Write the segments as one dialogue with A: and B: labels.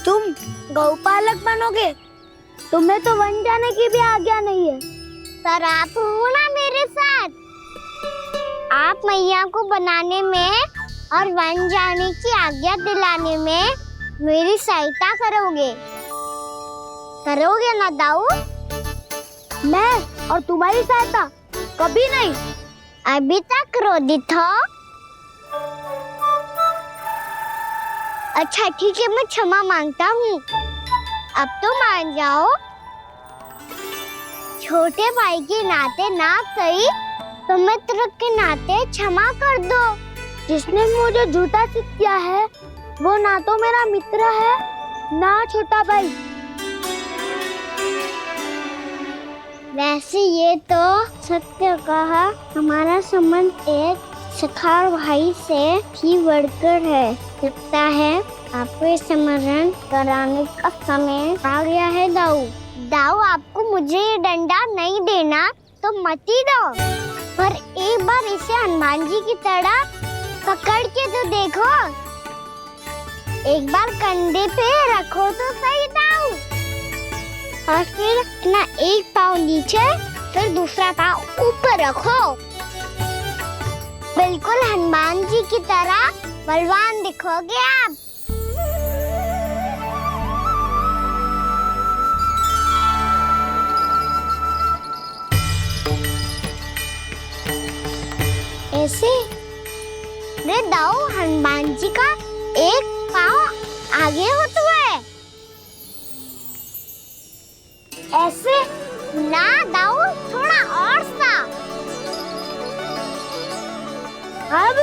A: तुम गौपालक बनोगे? तुम्हें तो वन जाने की भी आज्ञा नहीं है।
B: पर आप हो ना मेरे साथ। आप मैया को बनाने में और वन जाने की आज्ञा दिलाने में मेरी सहायता करोगे ना दाऊ?
A: मैं और तुम्हारी सहायता कभी नहीं।
B: अभी तक क्रोधित हो? अच्छा ठीक है, मैं क्षमा मांगता हूँ। अब तो मान जाओ। छोटे भाई के नाते ना सही तो मित्र के नाते क्षमा कर दो।
A: जिसने मुझे झूठा सिद्ध किया है वो ना तो मेरा मित्र है ना छोटा भाई।
B: वैसे ये तो सत्य कहा, हमारा संबंध एक सखार भाई से भी बढ़कर है। लगता है आपको स्मरण कराने का समय आ गया है दाऊ। दाऊ आपको मुझे ये डंडा नहीं देना तो मत ही दो, पर एक बार इसे हनुमान जी की तरह पकड़ के तो देखो। एक बार कंधे पे रखो तो सही दाऊ, और फिर अपना एक पाँव नीचे फिर दूसरा पाँव ऊपर रखो। बिल्कुल हनुमान जी की तरह बलवान दिखोगे आप। ऐसे रे दाऊ, हनुमान जी का एक पाँव आगे होता है। ऐसे ना दाऊ, थोड़ा और सा। अब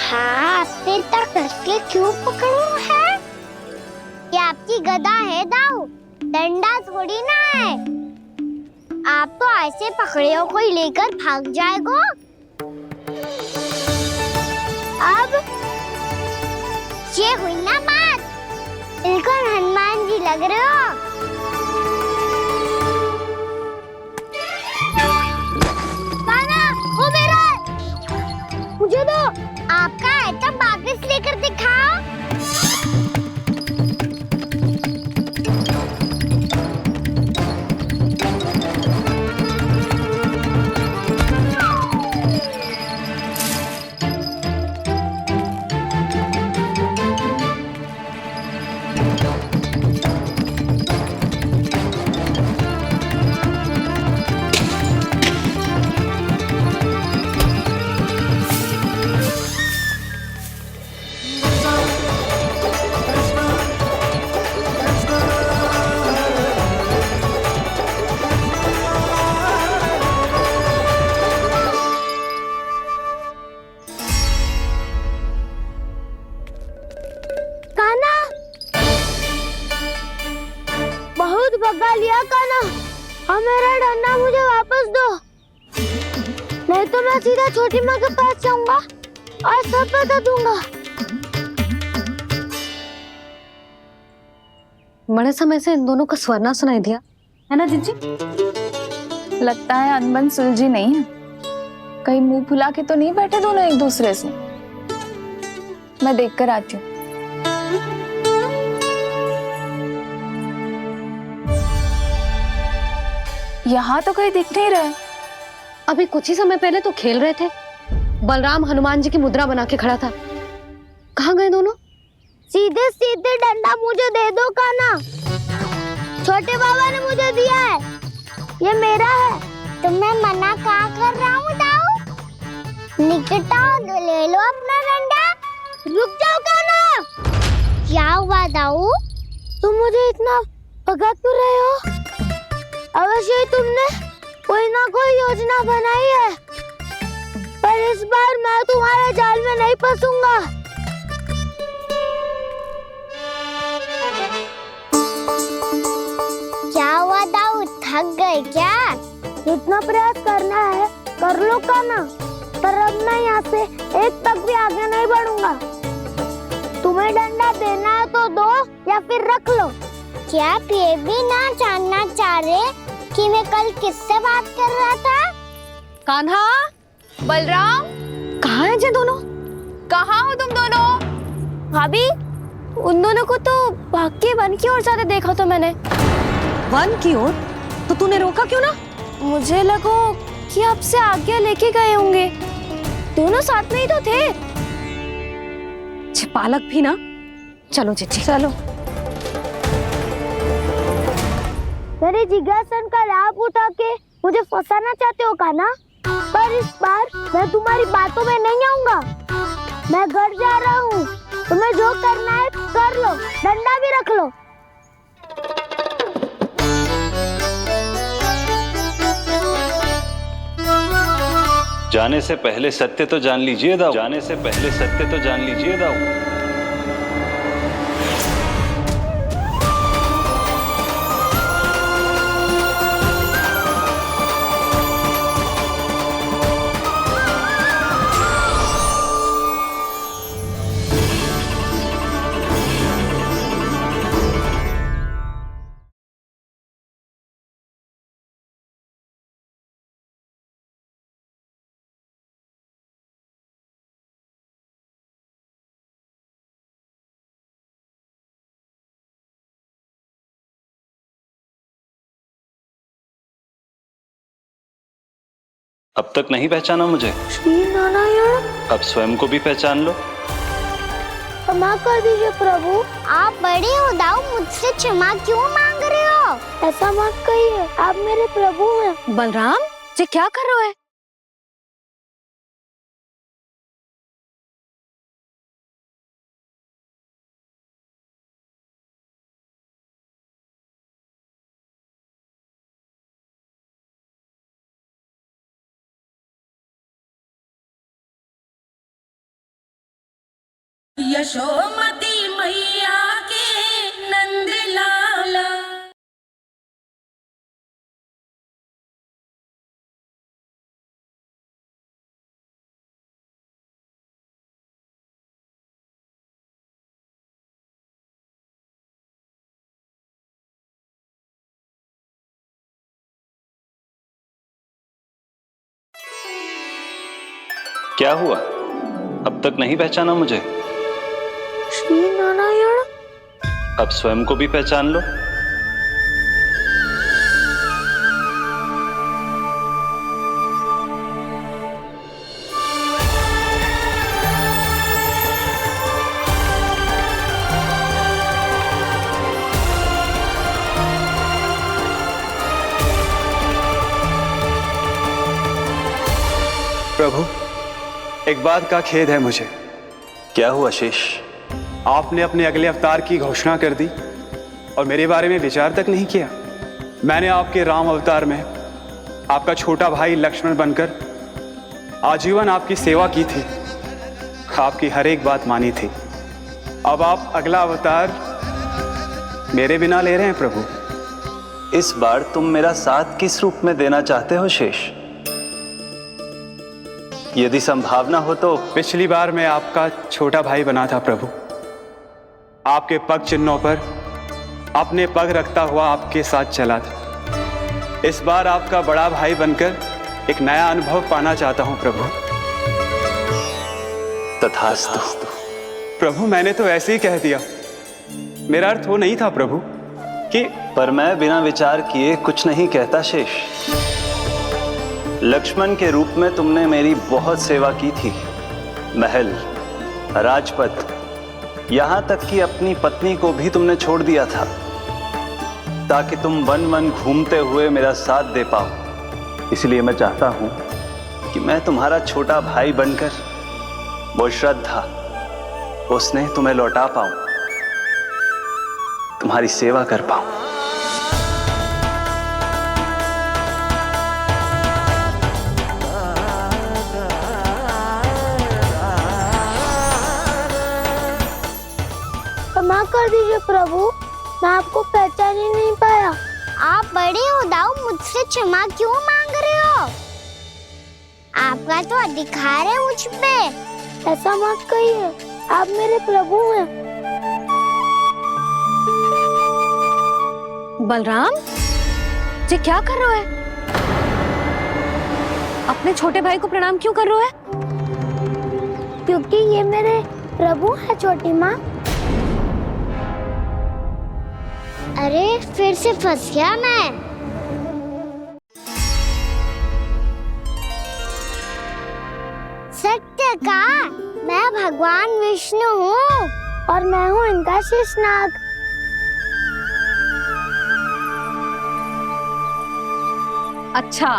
B: हाथ पे तक कसके क्यों पकड़ो है? ये आपकी गदा है दाऊ, डंडा थोड़ी ना है। आप तो ऐसे पकड़ियों को ही लेकर भाग जाएगो। अब ये हुई ना बात, बिल्कुल हनुमान जी लग रहे हो। कान्हा, वो मेरा, मुझे दो। आपका आइटम वापस लेकर दिखाओ।
A: बहुत भगा लिया कान्हा, अब मेरा डंडा मुझे वापस दो, नहीं तो मैं सीधा छोटी माँ के पास जाऊंगा और सब बता दूंगा।
C: बड़े समय से इन दोनों का स्वर ना सुनाई दिया
D: है ना जीजी? लगता है अनबन सुलझी नहीं है। कहीं मुंह फुला के तो नहीं बैठे दोनों एक दूसरे से। मैं देख कर आती हूँ। यहाँ तो कहीं दिख नहीं रहा।
C: अभी कुछ ही समय पहले तो खेल रहे थे। बलराम हनुमान जी की मुद्रा बना के खड़ा था। कहाँ गए दोनों?
A: सीधे सीधे डंडा मुझे दे दो कान्हा, छोटे बाबा ने मुझे दिया है, ये मेरा है।
B: तो मैं मना कहाँ कर रहा हूँ दाऊ? निकट आओ, ले लो अपना डंडा।
A: रुक जाओ कान्हा।
B: क्या हुआ दाऊ?
A: तुम मुझे इतना भगा क्यों रहे हो? अवश्य ही तुमने कोई ना कोई योजना बनाई है, पर इस बार मैं तुम्हारे जाल में नहीं फंसूंगा।
B: क्या हुआ दाऊ, थक गए क्या?
A: जितना प्रयास करना है कर लो कान्हा, पर अब मैं यहाँ से एक तक भी आगे नहीं बढ़ूंगा। तुम्हें डंडा देना है तो दो या फिर रख लो।
B: क्या आप ये भी ना जानना चाह रहे कि मैं कल किससे बात कर रहा था?
D: कान्हा, बलराम,
C: कहाँ हैं ये दोनों?
D: कहाँ हो तुम दोनों?
A: भाभी, उन दोनों को तो भाग के वन की ओर जाते देखा तो मैंने।
C: वन की ओर? तो तूने रोका क्यों ना?
A: मुझे लगा कि आपसे आज्ञा लेके गए होंगे, दोनों साथ में ही तो थे।
C: छिपालक भी ना। चलो चिट्ठी, चलो।
A: मेरे जिज्ञासन का लाभ उठा के मुझे फंसाना चाहते हो ना? पर इस बार मैं तुम्हारी बातों में नहीं आऊंगा। मैं घर जा रहा हूँ, तुम्हें जो करना है कर लो, डंडा भी रख लो।
E: जाने से पहले सत्य तो जान लीजिए दाऊ। जाने से पहले सत्य तो जान लीजिए दाऊ। अब तक नहीं पहचाना मुझे?
A: श्री नारायण।
E: अब स्वयं को भी पहचान लो।
A: क्षमा कर दीजिए प्रभु।
B: आप बड़े हो दाऊ, मुझसे क्षमा क्यों मांग रहे हो?
A: ऐसा मत कहिए, आप मेरे प्रभु हैं।
C: बलराम जी क्या कर रहे हो?
F: यशोमती मैया के नंद लाला।
E: क्या हुआ? अब तक नहीं पहचाना मुझे?
A: श्री नारायण।
E: अब स्वयं को भी पहचान लो।
G: प्रभु, एक बात का खेद है मुझे।
E: क्या हुआ शेष?
G: आपने अपने अगले अवतार की घोषणा कर दी और मेरे बारे में विचार तक नहीं किया। मैंने आपके राम अवतार में आपका छोटा भाई लक्ष्मण बनकर आजीवन आपकी सेवा की थी, आपकी हर एक बात मानी थी। अब आप अगला अवतार मेरे बिना ले रहे हैं प्रभु।
E: इस बार तुम मेरा साथ किस रूप में देना चाहते हो शेष? यदि संभावना हो तो।
G: पिछली बार मैं आपका छोटा भाई बना था प्रभु, आपके पग चिन्हों पर अपने पग रखता हुआ आपके साथ चला था। इस बार आपका बड़ा भाई बनकर एक नया अनुभव पाना चाहता हूं प्रभु।
E: तथास्तु।
G: प्रभु, मैंने तो ऐसे ही कह दिया, मेरा अर्थ वो नहीं था प्रभु कि।
E: पर मैं बिना विचार किए कुछ नहीं कहता शेष। लक्ष्मण के रूप में तुमने मेरी बहुत सेवा की थी। महल, राजपथ, यहां तक कि अपनी पत्नी को भी तुमने छोड़ दिया था ताकि तुम वन वन घूमते हुए मेरा साथ दे पाओ। इसलिए मैं चाहता हूं कि मैं तुम्हारा छोटा भाई बनकर वो श्रद्धा, वो स्नेह तुम्हें लौटा पाऊं, तुम्हारी सेवा कर पाऊं।
A: क्षमा कर दीजिए प्रभु, मैं आपको पहचान ही नहीं पाया।
B: आप बड़े हो दाऊ, मुझसे क्षमा क्यों मांग रहे हो? आपका तो अधिकार है मुझ पे।
A: ऐसा मत कहिए, आप मेरे प्रभु हैं।
C: बलराम जी क्या कर रहे हो? अपने छोटे भाई को प्रणाम क्यों कर रहे हो?
A: क्योंकि ये मेरे प्रभु हैं छोटी माँ।
B: अरे फिर से फंस गया मैं। सत्य का मैं भगवान विष्णु हूँ
A: और मैं हूँ इनका शेषनाग।
C: अच्छा,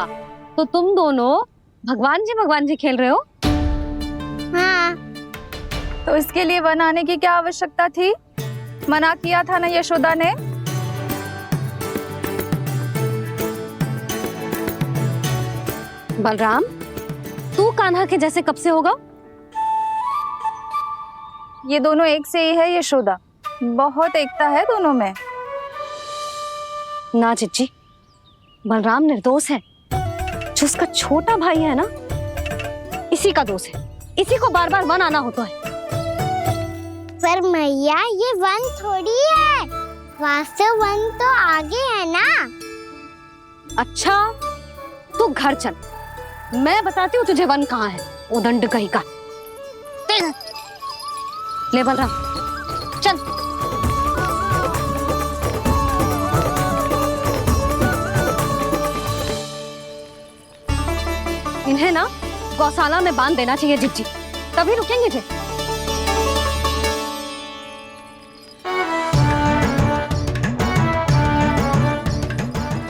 C: तो तुम दोनों भगवान जी खेल रहे हो?
B: हाँ।
D: तो इसके लिए वन आने की क्या आवश्यकता थी? मना किया था ना यशोदा ने।
C: बलराम, तू कान्हा के जैसे कब से होगा?
D: ये दोनों एक से ही है यशोदा, बहुत एकता है दोनों में।
C: ना चिच्ची, बलराम निर्दोष है। जो उसका छोटा भाई है ना, इसी का दोष है। इसी को बार बार वन आना होता है।
B: पर मैया ये वन थोड़ी है, वास्तव वन तो आगे है ना।
C: अच्छा, तू घर चल, मैं बताती हूँ तुझे वन कहाँ है। उदंड कहीं का। ले बलराम, चल। इन्हें ना गौशाला में बांध देना चाहिए जिज्जी, तभी रुकेंगे जे।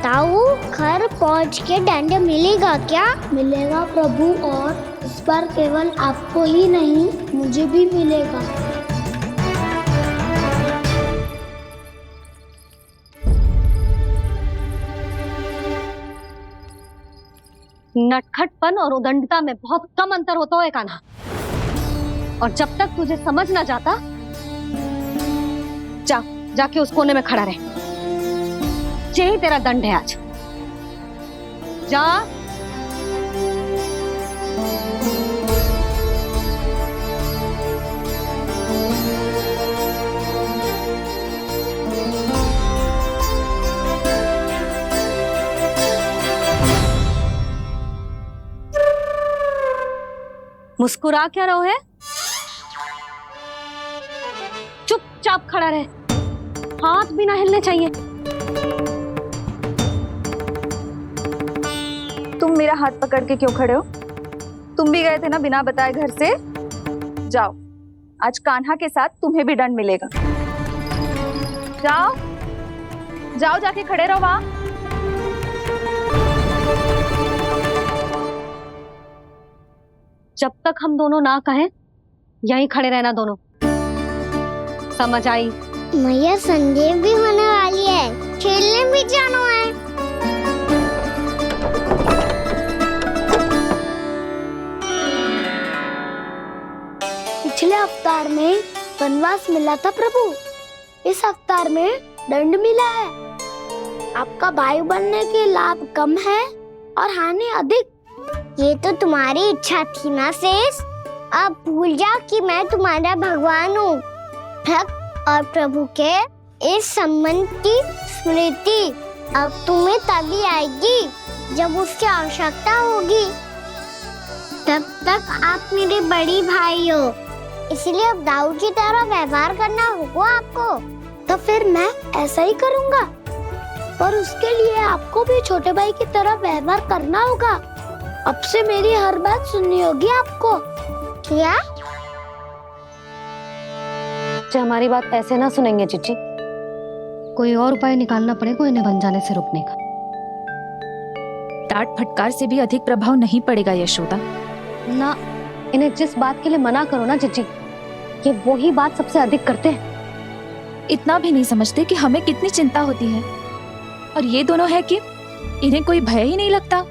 B: ताऊ, घर पहुँच के दंड मिलेगा क्या?
A: मिलेगा प्रभु, और इस बार केवल आपको ही नहीं मुझे भी मिलेगा।
C: नटखटपन और उदंडता में बहुत कम अंतर होता है कान्हा, और जब तक तुझे समझ ना जाता, जाके उस कोने में खड़ा रहे। यही तेरा दंड है आज। जा। मुस्कुरा क्या रहो है? चुपचाप खड़ा रहे, हाथ भी ना हिलने चाहिए।
D: तुम मेरा हाथ पकड़ के क्यों खड़े हो? तुम भी गए थे ना बिना बताए घर से। जाओ, आज कान्हा के साथ तुम्हें भी दंड मिलेगा। जाओ जाओ, जाके खड़े रहो वहां।
C: जब तक हम दोनों ना कहें, यहीं खड़े रहना दोनों। समझ आई?
B: मैया संध्या भी होने वाली है, खेलने भी जाना है।
A: पिछले अवतार में वनवास मिला था प्रभु, इस अवतार में दंड मिला है। आपका भाई बनने के लाभ कम है और हानि अधिक।
B: ये तो तुम्हारी इच्छा थी ना शेष। अब भूल जाओ कि मैं तुम्हारा भगवान हूँ। भक्त और प्रभु के इस संबंध की स्मृति अब तुम्हें तभी आएगी जब उसकी आवश्यकता होगी। तब तक आप मेरे बड़ी भाई हो, इसलिए अब दाऊ की तरह व्यवहार करना होगा आपको।
A: तो फिर मैं ऐसा ही करूँगा, पर उसके लिए आपको भी छोटे भाई की तरह व्यवहार करना होगा। अब से मेरी हर बात सुननी होगी आपको।
B: क्या?
C: हमारी बात ऐसे ना सुनेंगे चिच्ची, कोई और उपाय निकालना पड़ेगा इन्हें बन जाने से रुकने का।
H: डांट फटकार से भी अधिक प्रभाव नहीं पड़ेगा यशोदा।
C: ना, इन्हें जिस बात के लिए मना करो ना चिच्ची, ये वही बात सबसे अधिक करते हैं।
H: इतना भी नहीं समझते कि हमें कितनी चिंता होती है, और ये दोनों है कि इन्हें कोई भय ही नहीं लगता।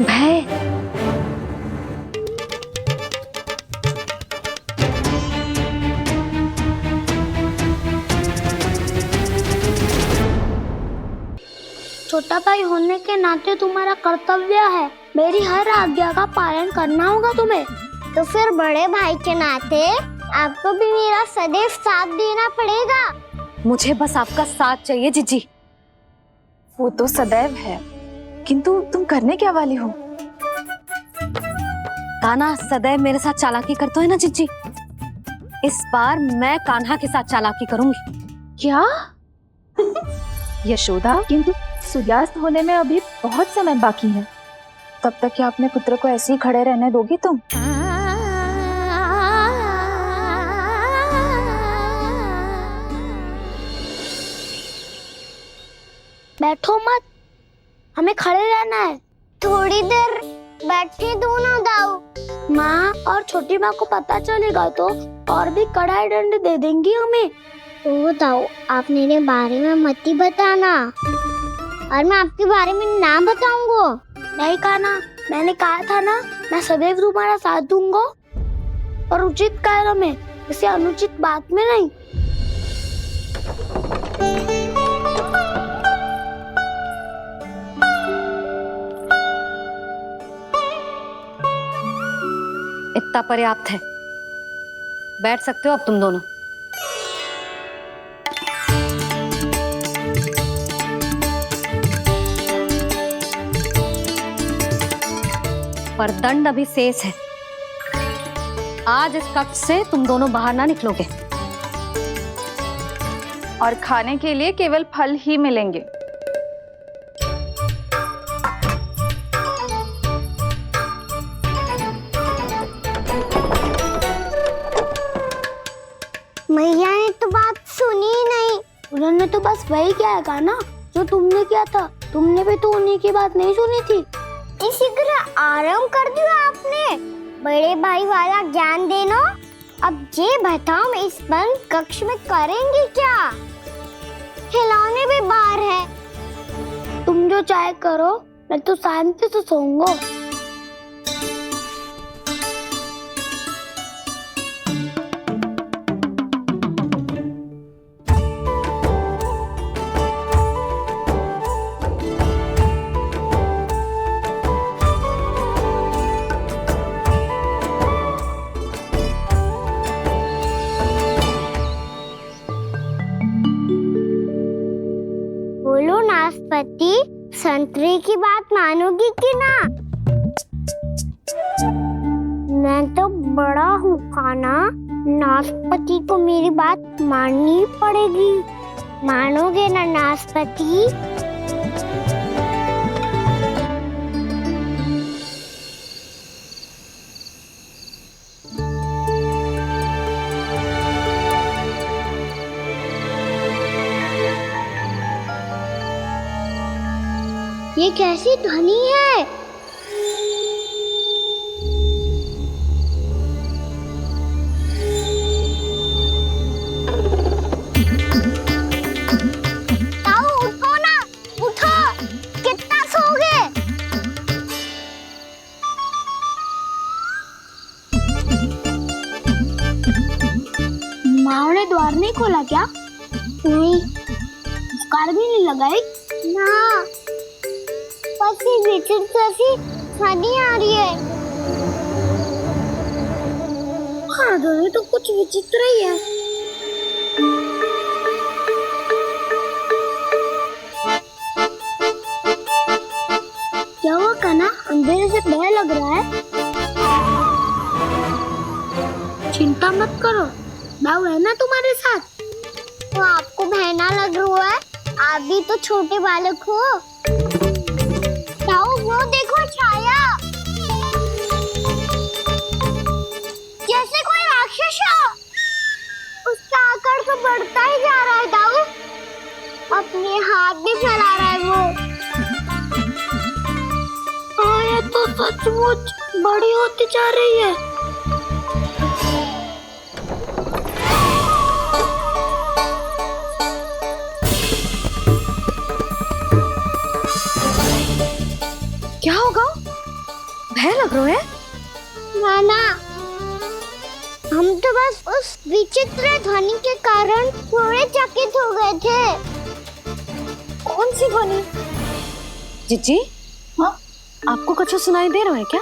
C: भय?
A: छोटा भाई होने के नाते तुम्हारा कर्तव्य है, मेरी हर आज्ञा का पालन करना होगा तुम्हें।
B: तो फिर बड़े भाई के नाते आपको भी मेरा सदैव साथ देना पड़ेगा।
C: मुझे बस आपका साथ चाहिए जिज्जी।
D: वो तो सदैव है, किंतु तुम करने क्या वाली हो?
C: कान्हा सदैव मेरे साथ चालाकी करता है ना जिज्जी, इस बार मैं कान्हा के साथ चालाकी करूंगी।
H: क्या? यशोदा, किंतु सूर्यास्त होने में अभी बहुत समय बाकी है। तब तक क्या अपने पुत्र को ऐसे ही खड़े रहने दोगी तुम?
A: बैठो मत, हमें खड़े रहना है।
B: थोड़ी देर बैठे दो ना दाऊ।
A: माँ और छोटी माँ को पता चलेगा तो और भी कड़ा दंड दे देंगी हमें।
B: ओ दाऊ, आप मेरे बारे में मत ही बताना, और मैं आपके बारे में ना बताऊंगा।
A: नहीं कान्हा, मैंने कहा था ना, मैं सदैव तुम्हारा साथ दूंगा और उचित कार्य में, किसी अनुचित बात में नहीं।
C: इतना पर्याप्त है, बैठ सकते हो अब तुम दोनों। पर दंड अभी शेष है। आज इस कक्ष से तुम दोनों बाहर ना निकलोगे।
D: और खाने के लिए केवल फल ही मिलेंगे।
B: मैया ने तो बात सुनी ही नहीं।
A: उन्होंने तो बस वही किया है कान्हा जो तुमने किया था। तुमने भी तो उन्हीं की बात नहीं सुनी थी।
B: इसी तरह आराम कर दिया आपने। बड़े भाई वाला ज्ञान देना। अब ये बताओ, मैं इस बंद कक्ष में करेंगे क्या? खिलौने भी बाहर है।
A: तुम जो चाहे करो, मैं तो शांति से सोऊंगा।
B: बोलो नाशपाती, संतरे की बात मानोगी कि ना? मैं तो बड़ा हूँ कान्हा, नाशपाती को मेरी बात माननी पड़ेगी। मानोगे ना नाशपाती? ये कैसी ध्वनि है? ताऊ, उठो ना, उठो। कितना सोओगे?
A: माँ ने द्वार नहीं खोला क्या?
B: नहीं
A: कार भी नहीं लगाई
B: ना, बस ये विचित्र सी ध्वनि आ रही है।
A: हाँ, ध्वनि तो कुछ विचित्र ही है। क्या हुआ कान्हा, अंधेरे से भय लग रहा है? चिंता मत करो, दाऊ है ना तुम्हारे साथ।
B: तो आपको बहना लग रहा है? आप भी तो छोटे बालक हो। ताऊ, वो देखो छाया, जैसे कोई राक्षस हो। उसका आकार तो बढ़ता ही जा रहा है ताऊ। अपने हाथ भी फैला रहा है वो।
A: हाँ, ये तो सचमुच बड़ी होती जा रही है।
C: क्या होगा? भय लग रहा है?
B: नाना, हम तो बस उस विचित्र ध्वनि के कारण थोड़े चकित हो गए थे।
C: कौन सी ध्वनि? जीजी,
H: हाँ?
C: आपको कुछ सुनाई दे रहा है क्या?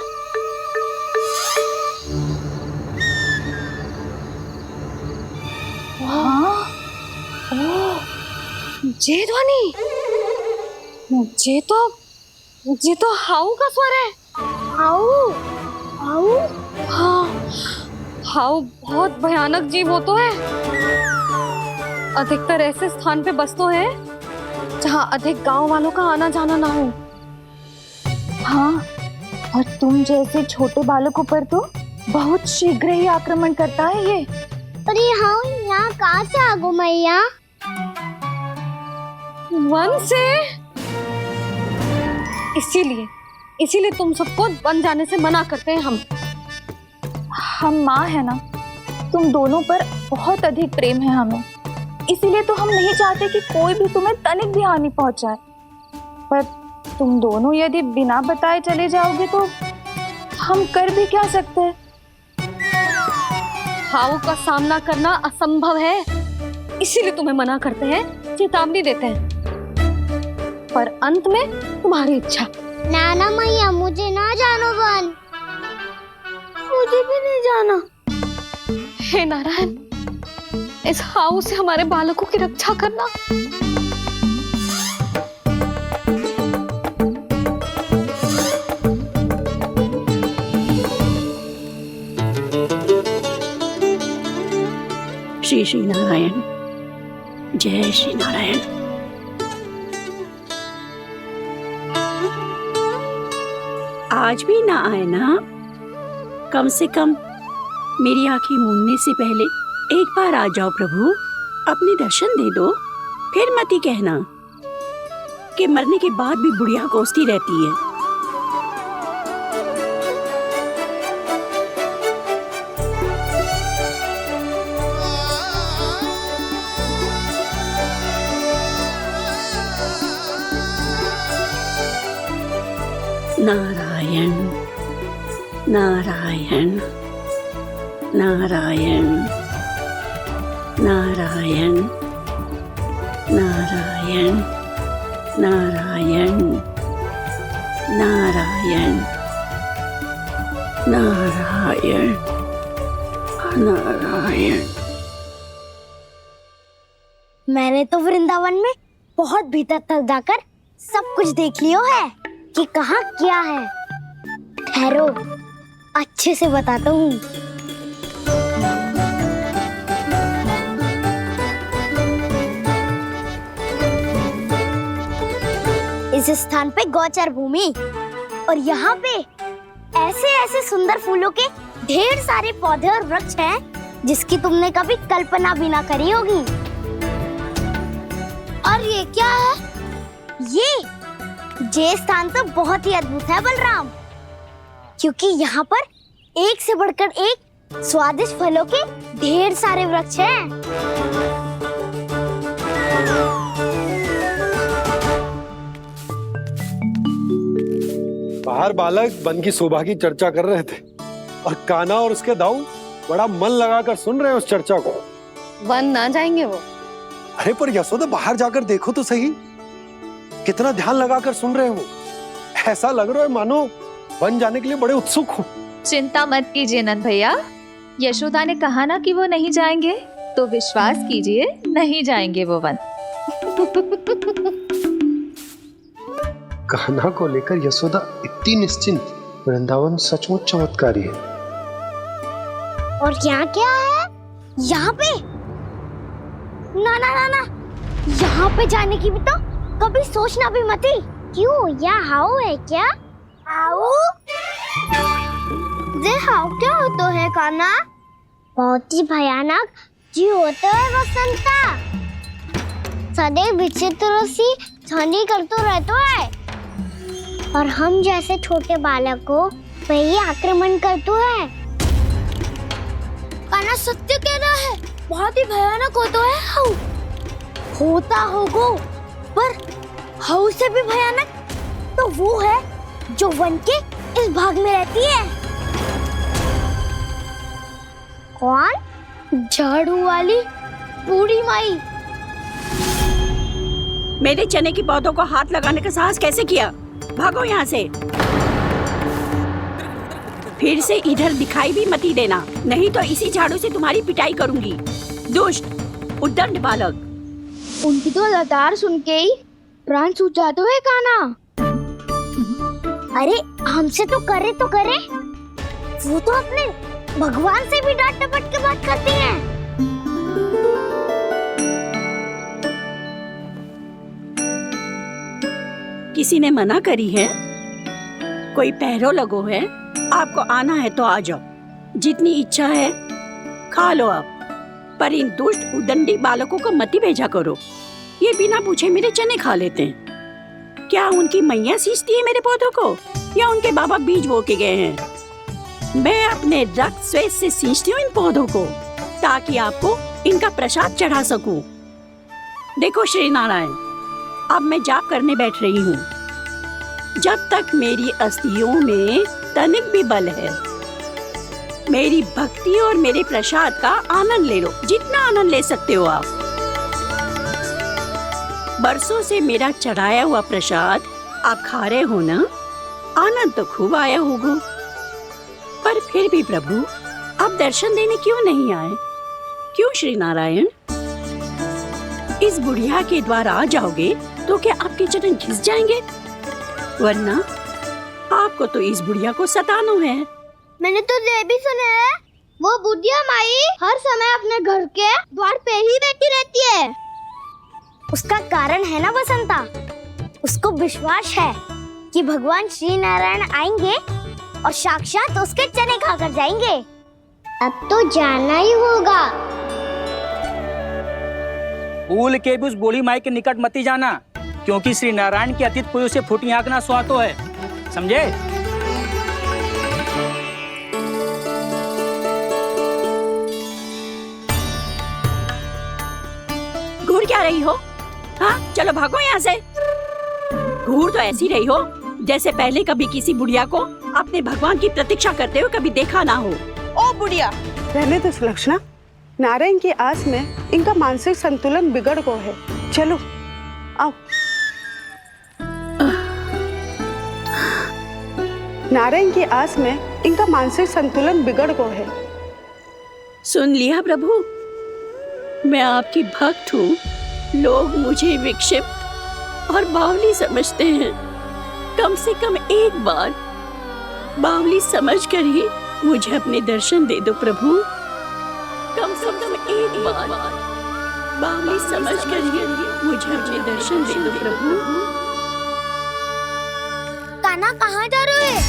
H: हाँ?
C: ये ध्वनि, ये तो हाउ का स्वर है।
A: हाउ, हाउ,
C: हाँ, हाउ बहुत भयानक जीव हो तो है। अधिकतर ऐसे स्थान पे बसते हैं जहाँ अधिक गांव वालों का आना जाना ना हो।
H: हाँ, और तुम जैसे छोटे बालकों पर तो बहुत शीघ्र ही आक्रमण करता है ये।
B: अरे हाँ, यहाँ कहाँ से आ गो मैया?
C: वन से। इसीलिए तुम सबको वन जाने से मना करते हैं
H: हम माँ है ना, तुम दोनों पर बहुत अधिक प्रेम है हमें, इसीलिए तो हम नहीं चाहते कि कोई भी तुम्हें तनिक भी हानि पहुंचाए। पर तुम दोनों यदि बिना बताए चले जाओगे तो हम कर भी क्या सकते हैं?
C: हाउ का सामना करना असंभव है, इसीलिए तुम्हें मना करते हैं, चेतावनी देते हैं। पर अंत में तुम्हारी इच्छा।
B: नाना मैया, मुझे ना जानो वन।
A: मुझे भी नहीं जाना।
C: हे नारायण, इस हाउ से हमारे बालकों की रक्षा करना।
I: श्री श्री नारायण, जय श्री नारायण। आज भी ना आए ना? कम से कम मेरी आंखें मूंदने से पहले एक बार आ जाओ प्रभु, अपने दर्शन दे दो। फिर मत ही कहना कि मरने के बाद भी बुढ़िया कोसती रहती है। नारायण नारायण नारायण नारायण नारायण नारायण नारायण नारायण नारायण।
B: मैंने तो वृंदावन में बहुत भीतर तक जाकर सब कुछ देख लियो है कि कहाँ क्या है। ठहरो, अच्छे से बताता हूँ। इस स्थान पे गौचर भूमि और यहाँ पे ऐसे ऐसे सुंदर फूलों के ढेर सारे पौधे और वृक्ष हैं जिसकी तुमने कभी कल्पना भी ना करी होगी। और ये क्या है? ये स्थान तो बहुत ही अद्भुत है बलराम, क्योंकि यहाँ पर एक से बढ़कर एक स्वादिष्ट फलों के ढेर सारे वृक्ष हैं।
J: बाहर बालक वन की शोभा की चर्चा कर रहे थे और कान्हा और उसके दाऊ बड़ा मन लगाकर सुन रहे हैं उस चर्चा को।
C: वन ना जाएंगे वो।
J: अरे पर यशोदा, बाहर जाकर देखो तो सही, कितना ध्यान लगाकर सुन रहे हो। ऐसा लग रहा है मानो वन जाने के लिए बड़े उत्सुक हो।
H: चिंता मत कीजिए नंद भैया, यशोदा ने कहा ना कि वो नहीं जाएंगे, तो विश्वास कीजिए नहीं जाएंगे वो वन।
J: कान्हा को लेकर यशोदा इतनी निश्चिंत, वृंदावन सचमुच चमत्कारी है।
B: और यहाँ क्या है? यहाँ पे ना ना ना ना, यहाँ पे जाने की भी तो कभी सोचना भी मत ही। क्यों, यहाँ हाउ है क्या? हाउ? ये हाउ क्या होता है कान्हा? बहुत ही भयानक जी होता है वसंता। सदैव विचित्र सी छानी करते रहता है और हम जैसे छोटे बालक को वही आक्रमण करते हैं। कान्हा सत्य कह रहा है, बहुत ही भयानक होता है हाउ। होता होगा, पर हाउ से भी भयानक तो वो है जो वन के इस भाग में रहती है। कौन? झाड़ू वाली बूढ़ी माई।
I: मेरे चने की पौधों को हाथ लगाने का साहस कैसे किया? भागो यहाँ से। फिर से इधर दिखाई भी मत ही देना, नहीं तो इसी झाड़ू से तुम्हारी पिटाई करूंगी। दुष्ट उद्दंड बालक।
B: उनकी तो लतार सुन के ही प्राण सूझ जाते हुए कान्हा। अरे हमसे तो करे, वो तो अपने भगवान से भी डांट डपट के बात करती हैं।
I: किसी ने मना करी है? कोई पैरों लगो है? आपको आना है तो आ जाओ, जितनी इच्छा है खा लो आप, पर इन दुष्ट उदंडी बालकों को मत ही भेजा करो। ये बिना पूछे मेरे चने खा लेते हैं। क्या उनकी मैया सींचती है मेरे पौधों को, या उनके बाबा बीज बो के गए हैं? मैं अपने रक्त स्वेद से सींचती हूँ इन पौधों को, ताकि आपको इनका प्रसाद चढ़ा सकूं। देखो श्री नारायण, अब मैं जाप करने बैठ रही हूँ। जब तक मेरी अस्थियों में तनिक भी बल है, मेरी भक्ति और मेरे प्रसाद का आनंद ले लो, जितना आनंद ले सकते हो आप। बरसों से मेरा चढ़ाया हुआ प्रसाद आप खा रहे हो ना, आनंद तो खूब आया होगा। पर फिर भी प्रभु, आप दर्शन देने क्यों नहीं आए? क्यों श्री नारायण? इस बुढ़िया के द्वार आ जाओगे तो क्या आपके चरण घिस जाएंगे? वरना आपको तो इस बुढ़िया को सताना है।
B: मैंने तो ये भी सुना है, वो बुढ़िया माई हर समय अपने घर के द्वार पे ही बैठी रहती है। उसका कारण है ना बसंता, उसको विश्वास है कि भगवान श्री नारायण आएंगे और साक्षात उसके चने खाकर जाएंगे। अब तो जाना ही होगा।
K: भूल के भी उस बूढ़ी माई के निकट मत ही जाना, क्योंकि श्री नारायण की अतीत कोई उसे फूटी आंख ना सुहातो है, समझे?
I: घूर क्या रही हो? हाँ, चलो भागो यहाँ से। घूर तो ऐसी रही हो जैसे पहले कभी किसी बुढ़िया को अपने भगवान की प्रतीक्षा करते हुए कभी देखा ना हो।
L: ओ बुढ़िया, रहने तो सुलक्षणा, नारायण की आस में इनका मानसिक संतुलन बिगड़ गो है। चलो आओ। नारायण की आस में इनका मानसिक संतुलन बिगड़ गो है।
I: सुन लिया प्रभु, मैं आपकी भक्त हूँ। लोग मुझे विक्षिप्त और बावली समझते हैं। कम से कम एक बार बावली समझकर ही मुझे अपने दर्शन दे दो प्रभु। कम से कम एक बार बावली समझकर ही मुझे अपने दर्शन दे दो प्रभु।
B: कान्हा कहाँ जा रहे हो?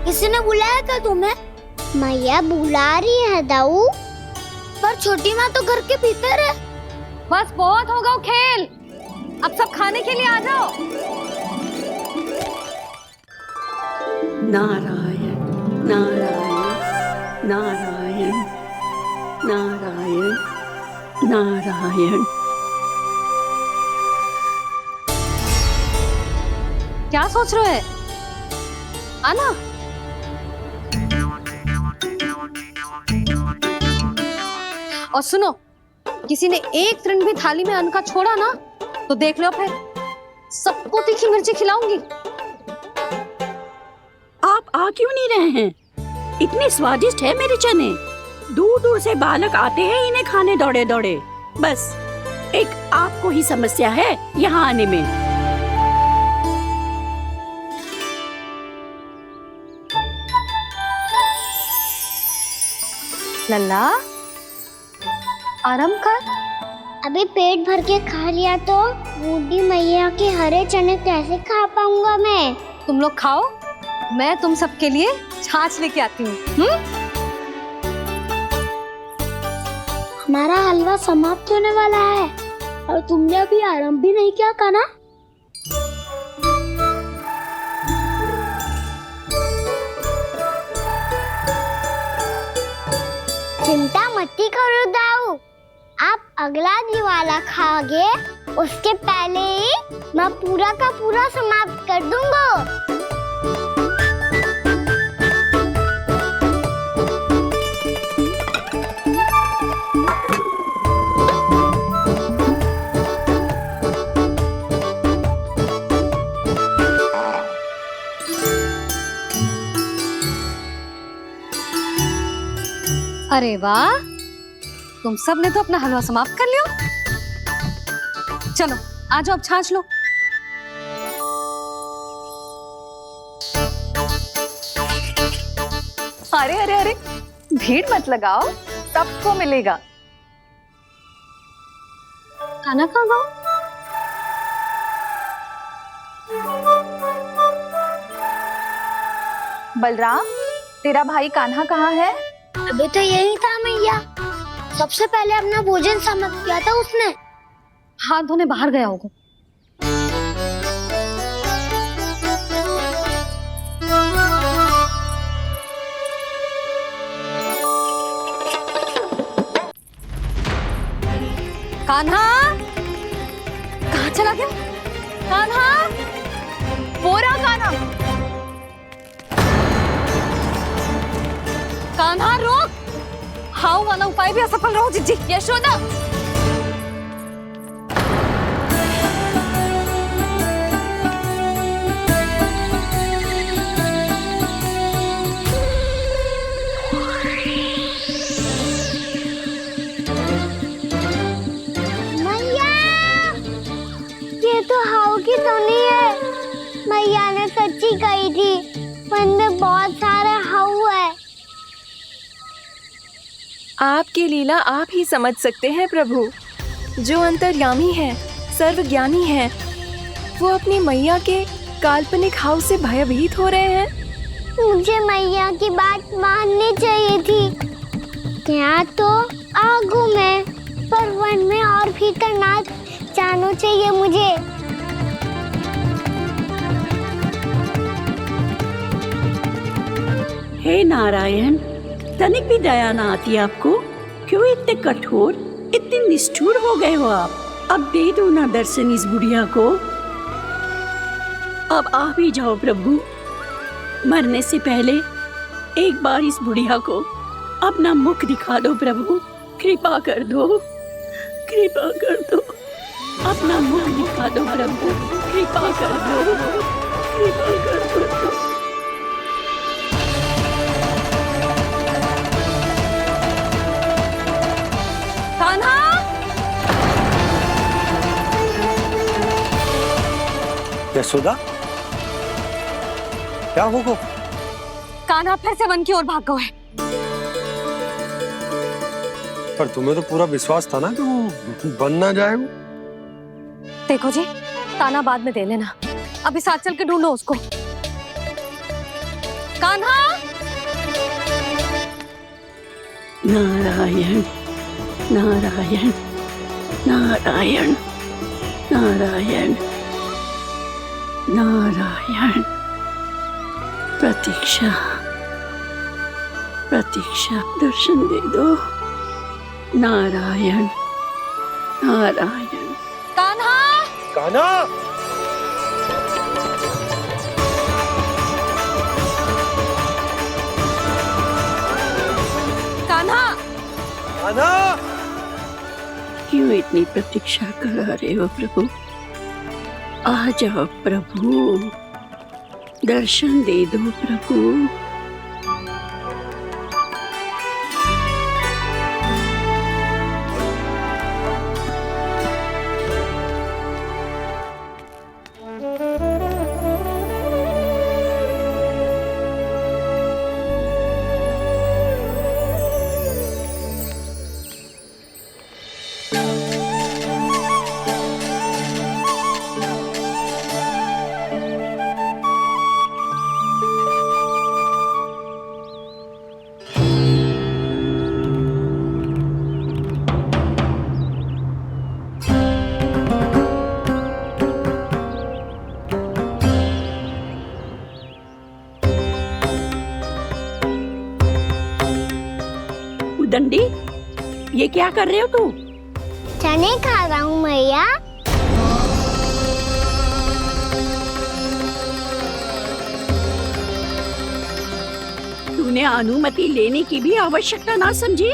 B: किसी ने बुलाया क्या तुम्हें? मैया बुला रही है दाऊ। पर छोटी माँ तो घर के भीतर है।
C: बस बहुत होगा वो खेल, अब सब खाने के लिए आ जाओ।
I: नारायण नारायण नारायण नारायण नारायण।
C: क्या सोच रहे हैं? आना। और सुनो, किसी ने एक तृण भी थाली में अन्न का छोड़ा ना तो देख लो, फिर सबको तीखी मिर्ची खिलाऊंगी।
I: आप आ क्यों नहीं रहे हैं? इतने स्वादिष्ट है मेरे चने। दूर दूर से बालक आते हैं इन्हें खाने दौड़े दौड़े। बस एक आपको ही समस्या है यहाँ आने में।
C: लल्ला, आराम कर।
B: अभी पेट भर के खा लिया तो बूढ़ी मैया के हरे चने कैसे खा पाऊंगा मैं?
C: तुम लोग खाओ, मैं तुम सबके लिए छाछ लेके आती हूँ।
B: हमारा हलवा समाप्त होने वाला है और तुमने अभी आराम भी नहीं किया कान्हा। चिंता मत करो दाऊ, आप अगला दिवाला खाओगे उसके पहले ही मैं पूरा का पूरा समाप्त कर दूंगा।
C: अरे वाह, तुम सब ने तो अपना हलवा समाप्त कर लिया। चलो आ जाओ, अब छाछ लो।
H: अरे अरे अरे, भीड़ मत लगाओ, सबको मिलेगा।
C: खाना खा गो।
H: बलराम, तेरा भाई कान्हा कहाँ है?
A: अभी तो यही था मैया। सबसे पहले अपना भोजन समाप्त किया था उसने।
C: हाथ धोने बाहर गया होगा। कान्हा कहाँ चला गया?
H: कान्हा, वो रहा कान्हा।
C: कान्हा रोक! हाउ वाला उपाय भी असफल रहो जिज्जी।
H: यशोदा,
B: मैया, ये तो हाउ की धुनी है। मैया ने सच्ची कही थी, वन में बहुत सारे हाउ है।
M: आपकी लीला आप ही समझ सकते हैं प्रभु। जो अंतर्यामी है, सर्वज्ञानी है, वो अपनी मैया के काल्पनिक हाव से भयभीत हो रहे हैं।
B: मुझे मैया की बात माननी चाहिए थी। यहाँ तो आगू में, पर वन में और भीतर ना जाना चाहिए मुझे।
I: हे नारायण, तनिक भी दया ना आती आपको? क्यों इतने कठोर, इतने निष्ठुर हो गए हो आप? अब दे दो ना दर्शन इस बुढ़िया को। अब आ भी जाओ प्रभु। मरने से पहले एक बार इस बुढ़िया को अपना मुख दिखा दो प्रभु। कृपा कर दो, कृपा कर दो। अपना मुख दिखा दो प्रभु, कृपा कर दो, कृपा कर दो।
C: कान्हा!
J: यशोदा, क्या होगा?
C: कान्हा फिर से वन की ओर भाग गया है।
J: पर तुम्हें तो पूरा विश्वास था ना कि वो बन ना जाए। वो
C: देखो जी, ताना बाद में दे लेना, अभी साथ चल के ढूंढो उसको। कान्हा!
I: नारायण नारायण नारायण नारायण नारायण। प्रतीक्षा प्रतीक्षा, दर्शन दे दो। नारायण नारायण।
C: कान्हा!
J: कान्हा!
C: कान्हा!
J: कान्हा!
I: क्यों इतनी प्रतीक्षा करा रहे हो प्रभु? आ जाओ प्रभु, दर्शन दे दो प्रभु। दंडी, ये क्या कर रहे हो तू?
B: चने खा रहा हूँ मैया।
I: तूने अनुमति लेने की भी आवश्यकता ना समझी?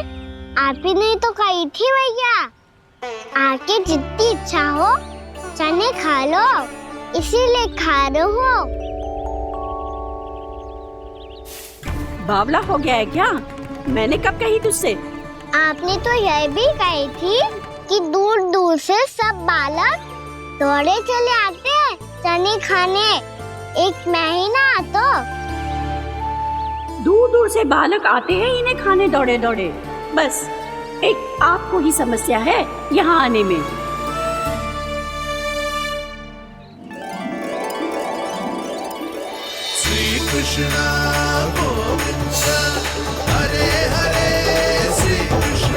B: आप ही ने तो कही थी मैया, आके जितनी इच्छा हो चने खा लो, इसीलिए खा रहे हो।
I: बावला हो गया है क्या? मैंने कब कही तुझसे?
B: आपने तो यह भी कही थी कि दूर दूर से सब बालक दौड़े चले आते हैं चने खाने, एक महीना तो।
I: दूर दूर से बालक आते हैं इन्हें खाने दौड़े दौड़े। बस एक आपको ही समस्या है यहाँ आने में।
N: श्री कृष्ण गोविंद हरे हरे श्री कृष्ण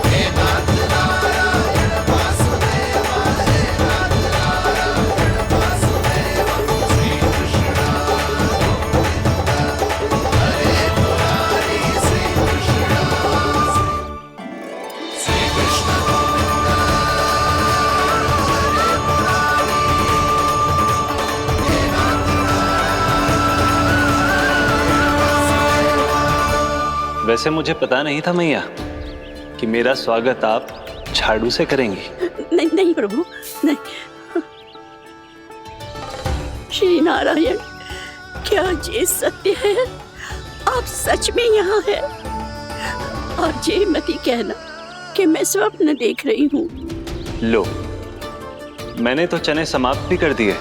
N: हे नाथ नारायण वासुदेव हे नाथ नारायण वासुदेव श्री कृष्ण गोविंद हरे मुरारी श्री कृष्ण श्री कृष्ण गोविंद हरे मुरारी हे नाथ
E: वैसे मुझे पता नहीं था मैया कि मेरा स्वागत आप झाड़ू से करेंगी।
I: नहीं नहीं प्रभु, नहीं। श्री नारायण, क्या ये सत्य है? आप सच में यहाँ हैं? और ये मत ही कहना कि मैं स्वप्न देख रही हूँ।
E: लो, मैंने तो चने समाप्त भी कर दिए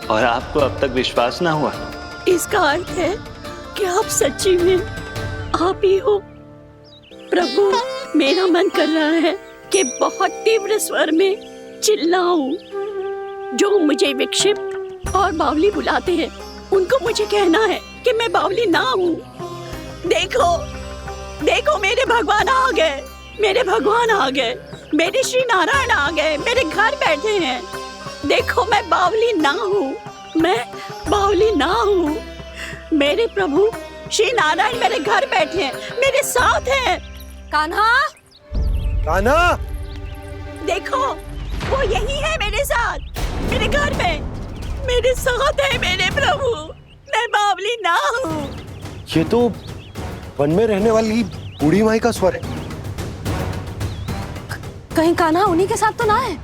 E: और आपको अब तक विश्वास ना हुआ।
I: इसका अर्थ है कि आप सच्ची में आप ही हो। प्रभु, मेरा मन कर रहा है कि बहुत तीव्र स्वर में चिल्लाऊं। जो मुझे विक्षिप्त और बावली बुलाते हैं उनको मुझे कहना है कि मैं बावली ना हूँ। देखो देखो, मेरे भगवान आ गए, मेरे भगवान आ गए, मेरे श्री नारायण आ गए, मेरे घर बैठे हैं। देखो, मैं बावली ना हूँ, मैं बावली ना हूँ। मेरे प्रभु श्री नारायण मेरे घर बैठे हैं, मेरे साथ हैं।
C: कान्हा,
J: कान्हा,
I: देखो वो यही है मेरे साथ, मेरे घर में मेरे साथ है मेरे प्रभु। मैं बावली ना हूँ।
J: ये तो वन में रहने वाली बूढ़ी माई का स्वर है।
C: कहीं कान्हा उन्हीं के साथ तो ना है?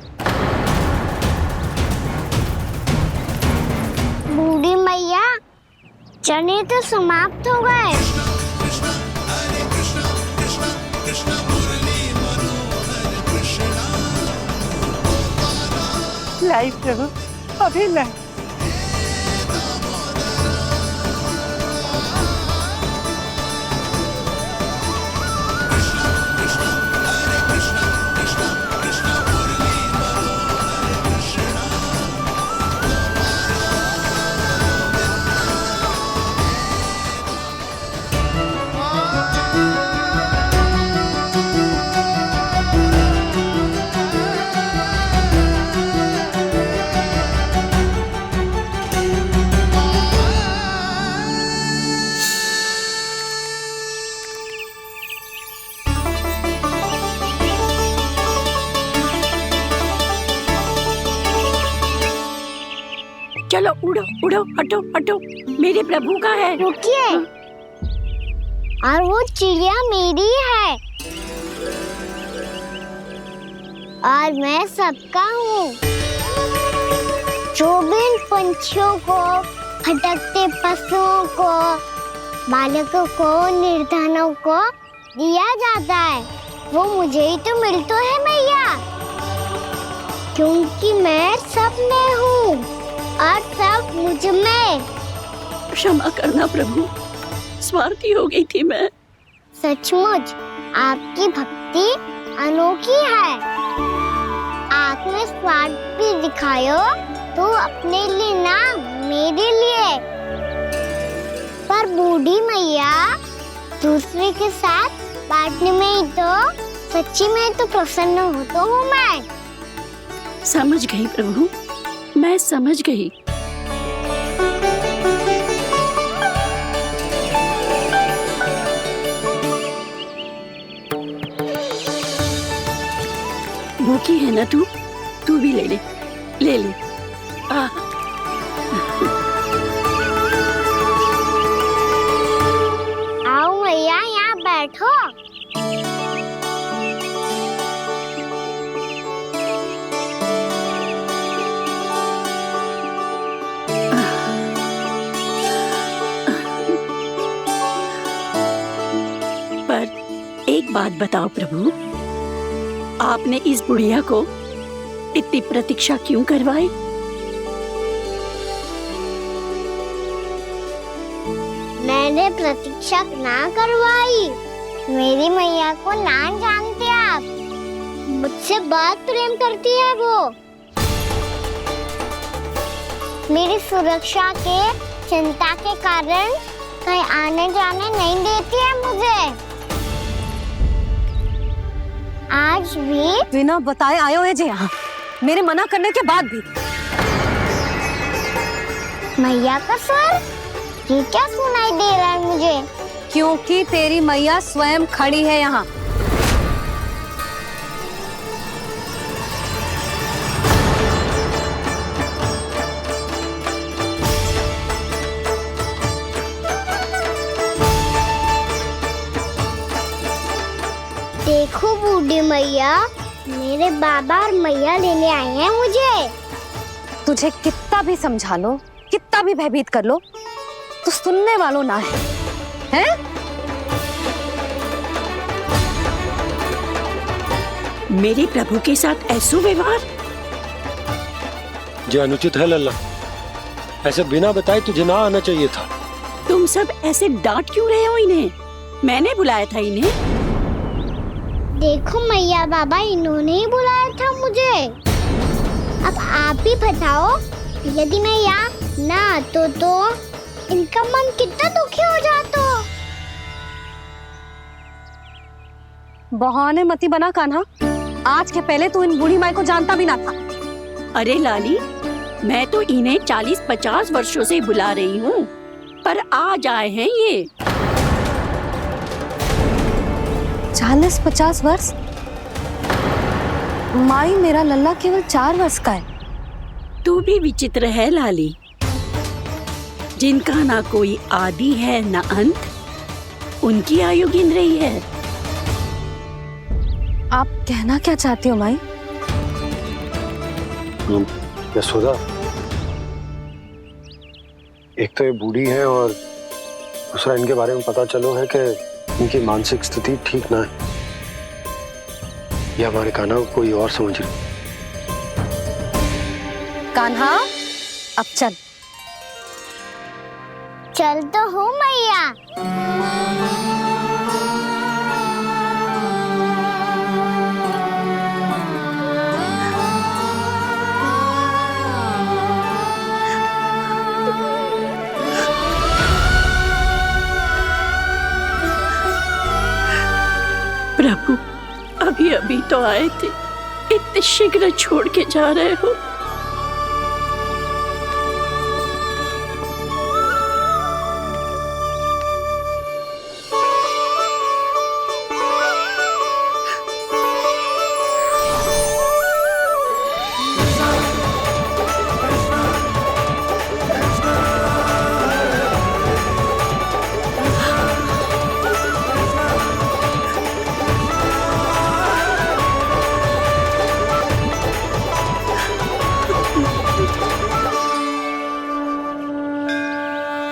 B: बूढ़ी मैया, चने तो समाप्त हो गए।
L: लाई प्रभु, अभी लाई।
I: चलो उड़ो उड़ो, हटो हटो, मेरे प्रभु का है।
B: रुकिए, और वो चिड़िया मेरी है और मैं सबका हूँ। जो भी इन पंछियों को, भटकते पशुओं को, बालकों को, निर्धनों को दिया जाता है, वो मुझे ही तो मिलता है मैया, क्योंकि मैं सब में हूँ और सब मुझ में।
I: क्षमा करना प्रभु, स्वार्थी हो गई थी मैं।
B: सचमुच आपकी भक्ति अनोखी है। आपने स्वार्थ भी दिखायो तो अपने लिए ना, मेरे लिए। पर बूढ़ी मैया, दूसरे के साथ बांटने में ही तो सच्ची में तो प्रसन्न होता हूँ मैं।
I: समझ गई प्रभु, मैं समझ गई। भूखी है ना तू? तू भी ले ले, ले ले।
B: आओ मैया, यहाँ बैठो।
I: एक बात बताओ प्रभु, आपने इस बुढ़िया को इतनी प्रतीक्षा क्यों करवाई?
B: मैंने मैंने प्रतीक्षा ना करवाई। मेरी मैया को ना जानते आप, मुझसे बहुत प्रेम करती है वो। मेरी सुरक्षा के चिंता के कारण कहीं आने जाने नहीं देती है मुझे। आज भी
C: बिना बताए आए हुए जे यहाँ, मेरे मना करने के बाद भी।
B: मैया का स्वर, ये क्या सुनाई दे रहा है मुझे?
C: क्योंकि तेरी मैया स्वयं खड़ी है यहाँ।
B: देखो बूढ़ी मैया, मेरे बाबा और मैया लेने आए हैं मुझे।
C: तुझे कितना भी समझा लो, कितना भी भयभीत कर लो, तो सुनने वालों ना है, हैं?
I: मेरे प्रभु के साथ ऐसा व्यवहार
J: जो अनुचित है लल्ला। ऐसे बिना बताए तुझे ना आना चाहिए था।
I: तुम सब ऐसे डांट क्यों रहे हो इन्हें? मैंने बुलाया था इन्हें।
B: देखो मैया बाबा, इन्होंने ही बुलाया था मुझे। अब आप ही बताओ, यदि मैं यहाँ ना आतो तो इनका मन कितना दुखी हो जाता।
C: बहाने मती बना कान्हा, आज के पहले तू इन बूढ़ी माई को जानता भी ना था।
I: अरे लाली, मैं तो इन्हें 40-50 वर्षों से बुला रही हूँ, पर आज आए हैं ये।
C: 40-50 वर्ष? माई, मेरा लल्ला केवल 4 वर्ष का है।
I: तू भी विचित्र है लाली, जिनका ना कोई आदि है ना अंत, उनकी आयु गिन रही है।
C: आप कहना क्या चाहती हो माई?
J: यशोदा, एक तो ये बूढ़ी है और दूसरा इनके बारे में पता चलो है कि इनकी मानसिक स्थिति ठीक ना है। ये हमारे कान्हा को कोई और समझ रही।
C: कान्हा, अब चल।
B: चल तो हूँ मैया।
I: प्रभु, अभी अभी तो आए थे, इतने शीघ्र छोड़ के जा रहे हो।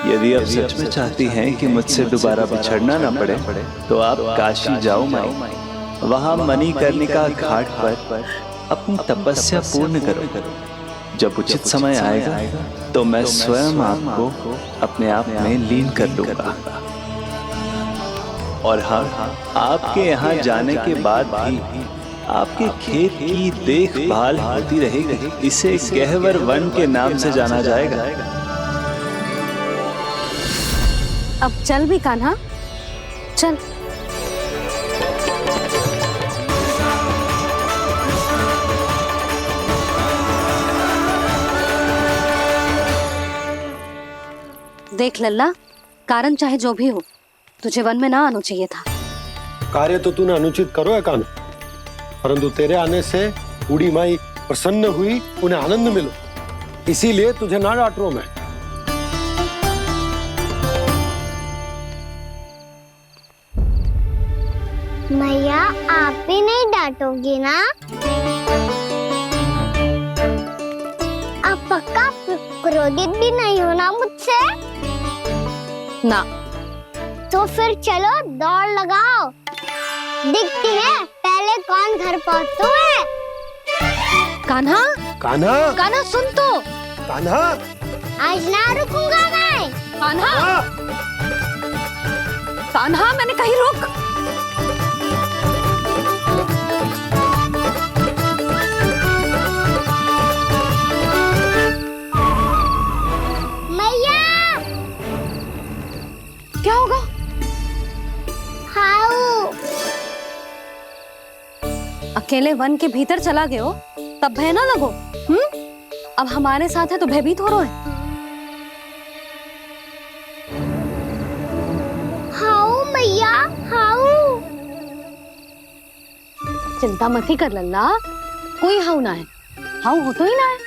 E: यदि आप सच में चाहती हैं कि मुझसे दोबारा बिछड़ना न पड़े, तो आप काशी जाओ माई। वहां मणिकर्णिका घाट पर अपनी तपस्या पूर्ण करो। जब उचित समय आएगा तो मैं स्वयं आपको अपने आप में लीन कर लूंगा। और हाँ, आपके यहाँ जाने के बाद भी आपके खेत की देखभाल होती रहेगी। इसे गहवर वन के नाम से जाना जाएगा।
C: अब चल भी कान्हा, चल। देख लल्ला, कारण चाहे जो भी हो, तुझे वन में ना आना चाहिए था।
J: कार्य तो तूने अनुचित करो है कान्हा, परंतु तेरे आने से बूढ़ी माई प्रसन्न हुई, उन्हें आनंद मिलो, इसीलिए तुझे ना डांट रहा हूं मैं।
B: मैया, आप भी नहीं डांटोगी ना? आप पक्का क्रोधित भी नहीं हो ना मुझसे?
C: ना।
B: तो फिर चलो दौड़ लगाओ, दिखती है पहले कौन घर पहुंचता है।
C: कान्हा,
J: कान्हा,
C: कान्हा सुन तो।
J: कान्हा,
B: आज ना रुकूंगा मैं।
C: कान्हा, कान्हा, मैंने कहीं रुक।
B: मैया,
C: क्या होगा?
B: हाउ
C: अकेले वन के भीतर चला गए हो तब भय ना लगो। अब हमारे साथ है तो भयभीत हो रहे हैं।
B: हाउ मैया, हाउ।
C: चिंता मत ही कर लल्ला, कोई हाउ ना है। हाउ हो तो ही ना है।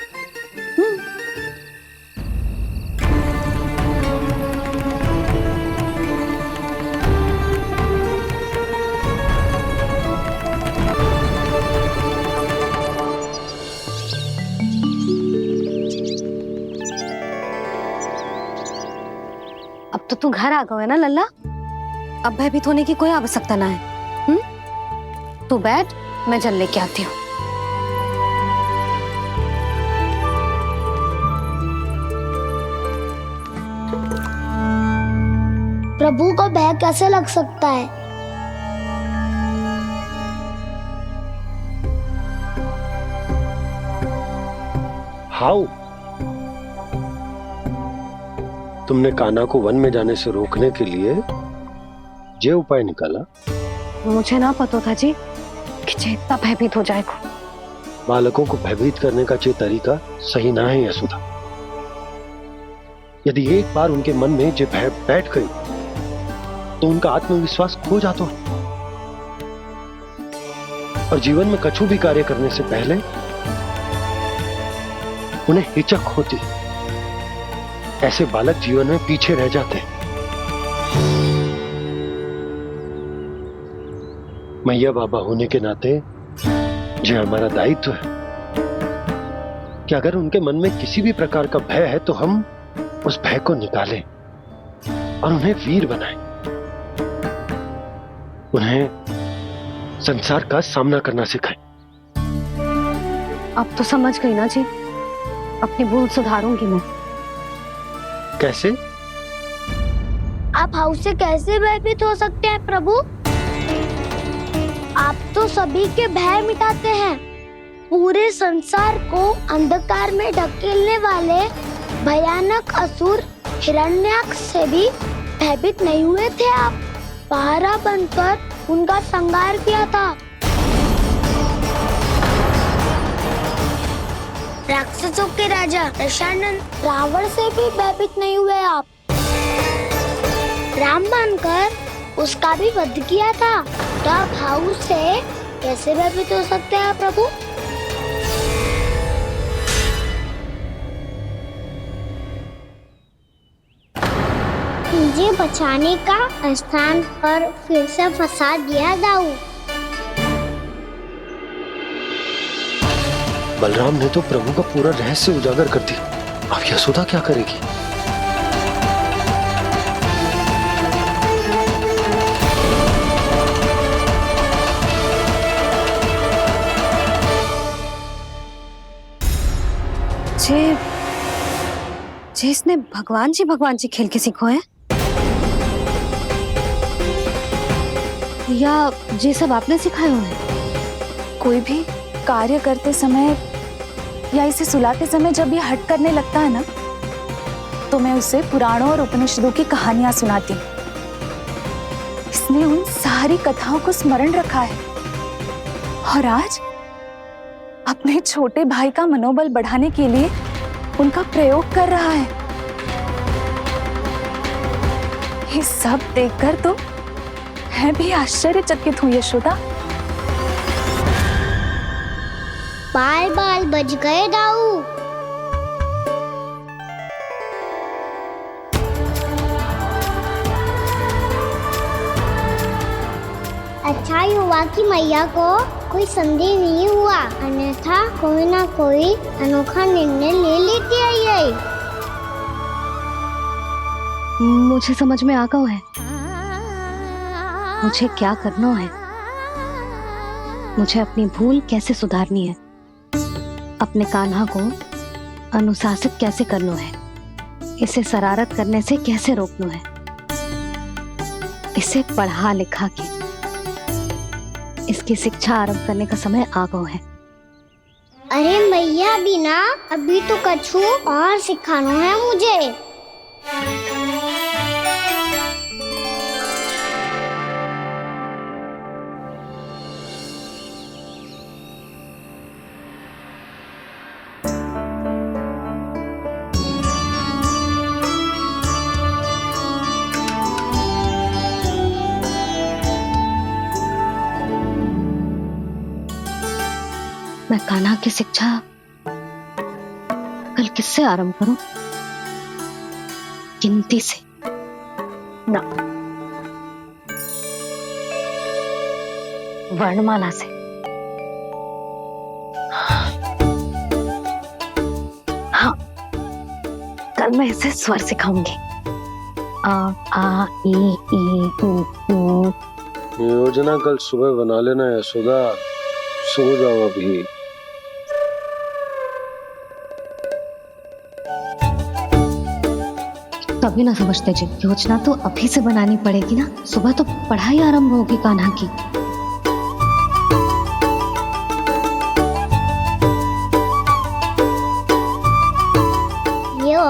C: अब तो तू घर आ गया है ना लल्ला, अब भयभीत होने की कोई आवश्यकता ना है। तू बैठ, मैं जल लेके आती हूँ।
B: प्रभु को भय कैसे लग सकता है?
J: हाउ? तुमने कान्हा को वन में जाने से रोकने के लिए ये उपाय निकाला?
C: मुझे ना पता था जी कि जे इतना भयभीत हो जाएगा।
J: बालकों को भयभीत करने का ये तरीका सही ना है यशोदा। यदि एक बार उनके मन में ये भय बैठ गई तो उनका आत्मविश्वास खो जाता है और जीवन में कछु भी कार्य करने से पहले उन्हें हिचक होती। ऐसे बालक जीवन में पीछे रह जाते हैं। मैया बाबा होने के नाते ये हमारा दायित्व है कि अगर उनके मन में किसी भी प्रकार का भय है तो हम उस भय को निकालें और उन्हें वीर बनाएं, उन्हें संसार का सामना करना सिखाएं।
C: अब तो समझ गई ना जी, अपनी भूल सुधारूंगी मैं।
J: कैसे?
B: आप हाउ से कैसे भयभीत हो सकते हैं प्रभु? आप तो सभी के भय मिटाते हैं। पूरे संसार को अंधकार में ढकेलने वाले भयानक असुर हिरण्याक्ष से भी भयभीत नहीं हुए थे आप। पहरा बनकर उनका संहार किया था। राक्षसों के राजा दशानन रावण से भी भयभीत नहीं हुए आप। राम बनकर उसका भी वध किया था। तो आप हाउ से कैसे भयभीत हो सकते हैं प्रभु? मुझे बचाने का स्थान पर फिर से फंसा दिया दाऊ।
J: बलराम ने तो प्रभु का पूरा रहस्य उजागर कर दिया। अब यशोदा क्या करेगी?
C: जे इसने भगवान जी खेल के सीखो है या जे सब आपने सिखाए हुए हैं?
H: कोई भी कार्य करते समय या इसे सुलाते समय जब ये हट करने लगता है ना, तो मैं उसे पुराणों और उपनिषदों की कहानियां सुनाती हूँ। इसने उन सारी कथाओं को स्मरण रखा है और आज अपने छोटे भाई का मनोबल बढ़ाने के लिए उनका प्रयोग कर रहा है। ये सब देखकर तो मैं भी आश्चर्यचकित हूँ यशोदा।
B: बाल बाल बज गए दाऊ। अच्छा ही हुआ कि मैया को कोई संदेह नहीं हुआ, अन्यथा कोई ना कोई अनोखा निर्णय ले लेती है ये।
C: मुझे समझ में आ गया है मुझे क्या करना है। मुझे अपनी भूल कैसे सुधारनी है, अपने कान्हा को अनुशासित कैसे करना है, इसे शरारत करने से कैसे रोकना है। इस इसे पढ़ा लिखा के इसकी शिक्षा आरंभ करने का समय आ गया है।
B: अरे मैया बिना, अभी तो कछु और सिखाना है मुझे।
C: मैं कान्हा की शिक्षा कल किससे आरंभ करूं? गिनती से ना, वर्णमाला से। हाँ, कल मैं इसे स्वर सिखाऊंगी। आ आ ई ऊ।
J: योजना कल सुबह बना लेना यशोदा, सो जाओ अभी।
C: तभी ना समझते जी, योजना तो अभी से बनानी पड़ेगी ना, सुबह तो पढ़ाई आरंभ होगी कान्हा की।
B: यो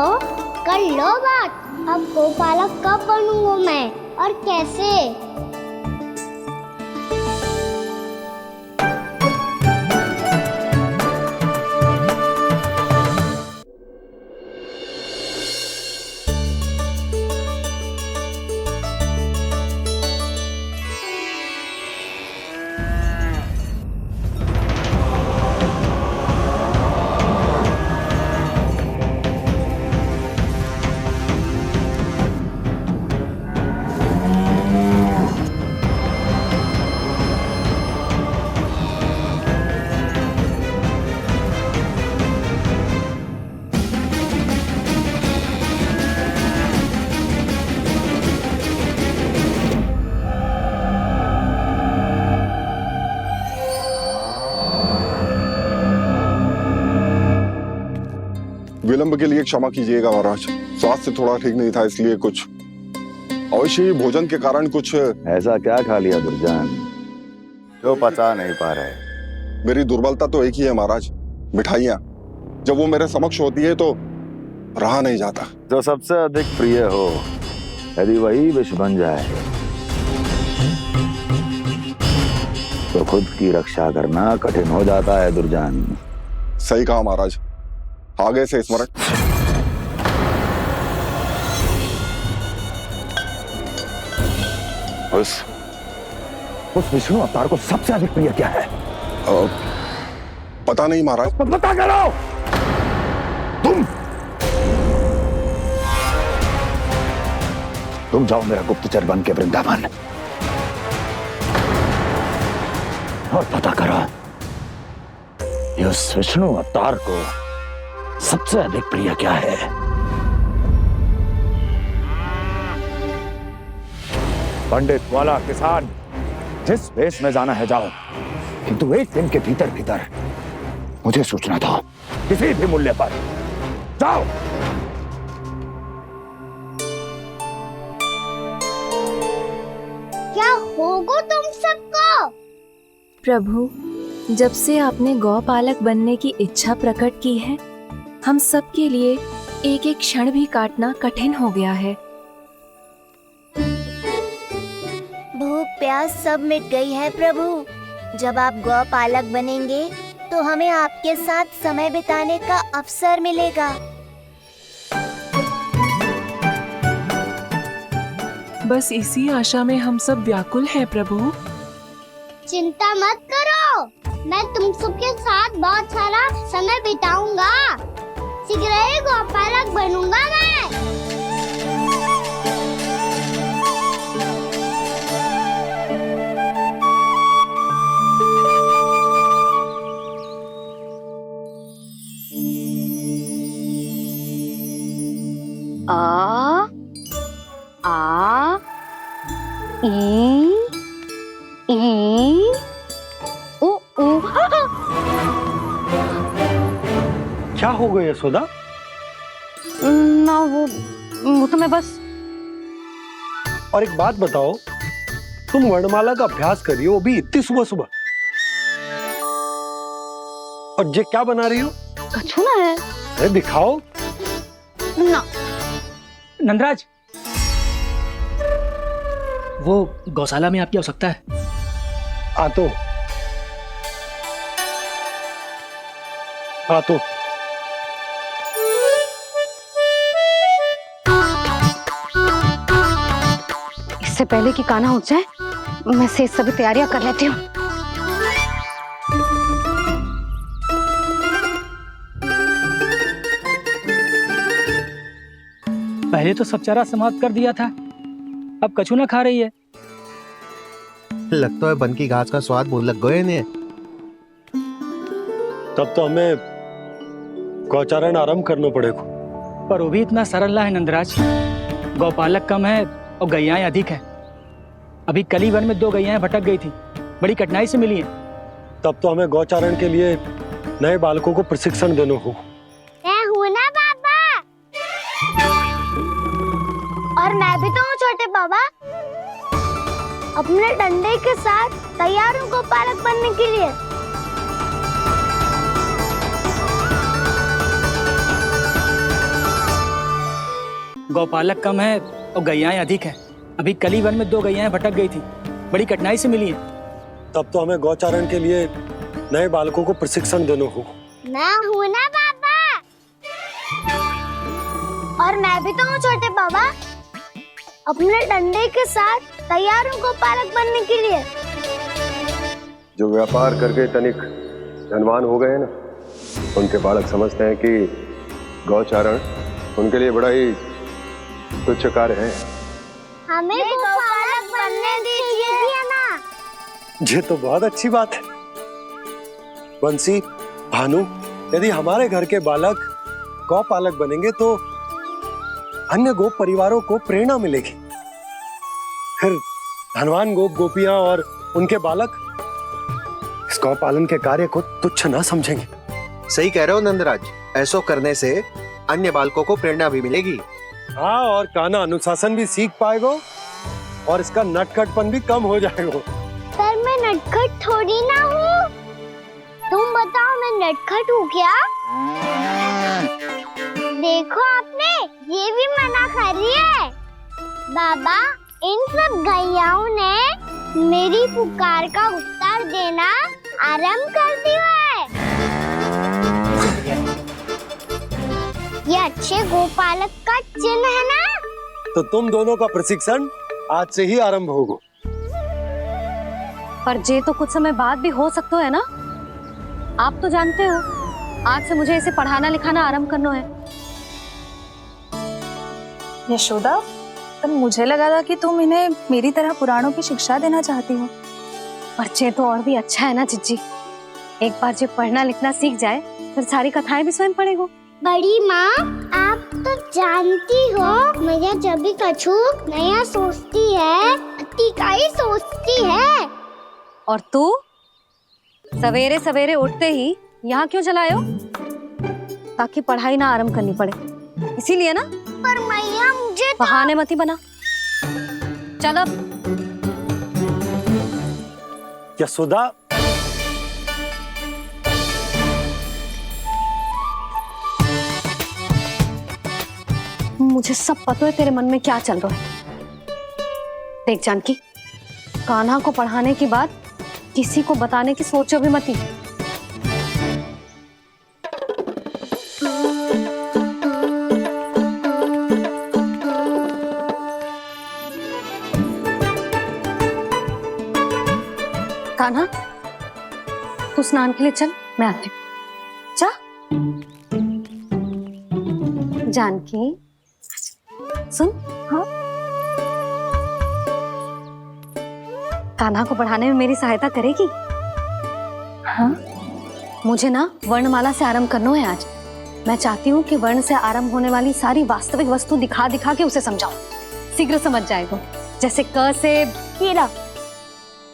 B: कर लो बात, अब गोपालक कब बनूंगा मैं और कैसे?
O: विलंब के लिए क्षमा कीजिएगा महाराज, स्वास्थ्य थोड़ा ठीक नहीं था इसलिए कुछ अवश्य ही भोजन के कारण कुछ।
P: ऐसा क्या खा लिया दुर्जन जो पचा नहीं पा रहे?
O: मेरी दुर्बलता तो एक ही है महाराज, मिठाइयाँ। जब वो मेरे समक्ष होती है तो रहा नहीं जाता।
P: जो सबसे अधिक प्रिय हो, यदि वही विष बन जाए तो खुद की रक्षा करना कठिन हो जाता है दुर्जन।
O: सही कहा महाराज, आगे से स्मरण।
P: उस विष्णु अवतार को सबसे अधिक प्रिय क्या है?
O: पता नहीं महाराज।
P: पता करो। तुम जाओ मेरा गुप्तचर बन के वृंदावन और पता करो उस विष्णु अवतार को सबसे अधिक प्रिय क्या है। पंडित वाला किसान जिस वेश में जाना है जाओ, किंतु एक दिन के भीतर भीतर मुझे सूचना दो, किसी भी मूल्य पर। जाओ।
B: क्या होगा तुम सबको?
M: प्रभु, जब से आपने गौपालक बनने की इच्छा प्रकट की है, हम सब के लिए एक एक क्षण भी काटना कठिन हो गया है।
A: भूख प्यास सब मिट गई है प्रभु। जब आप गौपालक बनेंगे तो हमें आपके साथ समय बिताने का अवसर मिलेगा।
Q: बस इसी आशा में हम सब व्याकुल हैं प्रभु।
B: चिंता मत करो, मैं तुम सबके साथ बहुत सारा समय बिताऊंगा। शीघ्र ही गोपालक बनूंगा मैं।
C: आ आ ई ऊ ऊ।
J: क्या हो गया यशोदा?
C: ना वो तो मैं बस।
J: और एक बात बताओ, तुम वर्णमाला का अभ्यास कर रही हो, वो भी इतनी सुबह सुबह। और ये क्या बना रही हो?
C: कछुआ है।
J: अरे दिखाओ
C: ना।
K: नंदराज, वो गौशाला में आपकी आवश्यकता है।
J: आतो आतो
C: इससे पहले कि कान्हा उठ जाए, मैं से सभी तैयारियां कर लेती हूँ।
K: पहले तो सब चारा समाप्त कर दिया था, अब कछू ना खा रही है।
R: लगता है बन की घास का स्वाद भूल लग गए इन्हें।
J: तब तो हमें गौचारण आरंभ करना पड़ेगा।
K: पर वो भी इतना सरल ना है नंदराज। गौपालक कम है और गैयाएं अधिक है। अभी कल ही वन में 2 गैयाएं भटक गई थी, बड़ी कठिनाई से मिली हैं।
J: तब तो हमें गौचारण के लिए नए बालकों को प्रशिक्षण देना होगा।
B: मैं हूँ ना बाबा।
A: और मैं भी तो हूँ छोटे बाबा। अपने डंडे के साथ तैयार हूँ गौपालक बनने के लिए।
K: गौपालक कम है और गैयाएं अधिक है। अभी कल ही वन में 2 गैयाएं भटक गई थी, बड़ी कठिनाई से मिली हैं।
J: तब तो हमें गौचारण के लिए नए बालकों को प्रशिक्षण देना होगा।
B: मैं हूँ ना बाबा।
A: और मैं भी तो हूँ छोटे बाबा। अपने डंडे के साथ तैयार हूँ गौपालक बनने के लिए।
J: जो व्यापार करके तनिक धनवान हो गए ना, उनके बालक समझते हैं कि गौचारण उनके लिए बड़ा ही तुच्छ कार्य है।
B: हमें गौपालक बनने दीजिए ना।
J: ये तो बहुत अच्छी बात है। बंसी, भानु, यदि हमारे घर के बालक गौपालक बनेंगे तो अन्य गोप परिवारों को प्रेरणा मिलेगी। फिर धनवान गोप गोपियां और उनके बालक इस गौपालन के कार्य को तुच्छ ना समझेंगे।
R: सही कह रहे हो नंदराज, ऐसा करने से अन्य बालकों को प्रेरणा भी मिलेगी।
J: हाँ, और कान्हा अनुशासन भी सीख पाएगा और इसका नटखटपन भी कम हो जाएगा।
B: पर मैं नटखट थोड़ी ना हूँ। तुम बताओ मैं नटखट हूँ क्या? देखो आपने ये भी मना कर रही है। बाबा, इन सब गैयाओं ने मेरी पुकार का उत्तर देना आरंभ कर दिया है। ये अच्छे गोपालक का चिन्ह है ना?
J: तो तुम दोनों का प्रशिक्षण आज से ही आरंभ होगा।
C: पर जे तो कुछ समय बाद भी हो सकता है ना। आप तो जानते हो, आज से मुझे इसे पढ़ाना लिखाना आरंभ करना है।
H: यशोदा, पर मुझे लगा था कि तुम इन्हें मेरी तरह पुराणों की शिक्षा देना चाहती हो।
C: पर जे तो और भी अच्छा है ना जिज्जी। एक बार जब पढ़ना लिखना सीख जाए फिर सारी कथाएं भी स्वयं पढ़ेगा।
B: बड़ी माँ, आप तो जानती हो मेरा जब भी कछु नया सोचती है, का ही सोचती है।
C: और तू सवेरे सवेरे उठते ही यहाँ क्यों चलाए हो? ताकि पढ़ाई ना आरंभ करनी पड़े, इसीलिए ना।
B: पर मैया मुझे
C: बहाने मती बना। चल अब।
J: यशोदा,
C: मुझे सब पता है तेरे मन में क्या चल रहा है। देख जानकी, कान्हा को पढ़ाने की बात किसी को बताने की सोचो भी मती। कान्हा, तू स्नान के लिए चल, मैं आती हूँ। जा। जानकी, सुन। हाँ, कान्हा को पढ़ाने में मेरी सहायता करेगी? हाँ, मुझे ना वर्णमाला से आरंभ करना है आज। मैं चाहती हूँ कि वर्ण से आरंभ होने वाली सारी वास्तविक वस्तु दिखा दिखा के उसे समझाऊं। शीघ्र समझ जाएगा। जैसे क से
A: कीड़ा।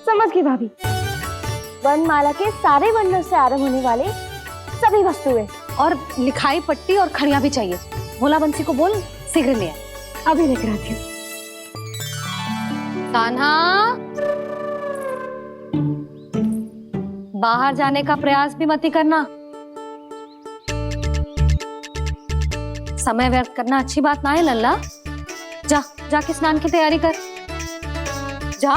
A: समझ गई भाभी। वर्णमाला के सारे वर्णों से आरंभ होने वाले सभी वस्तुएं।
C: और लिखाई पट्टी और खड़िया भी चाहिए। भोला बंसी को बोल शीघ्र ले आए।
A: अभी लेकर आती हूँ।
C: कान्हा। बाहर जाने का प्रयास भी मत ही करना। समय व्यर्थ करना अच्छी बात ना है लल्ला। जा जाके स्नान की तैयारी कर, जा।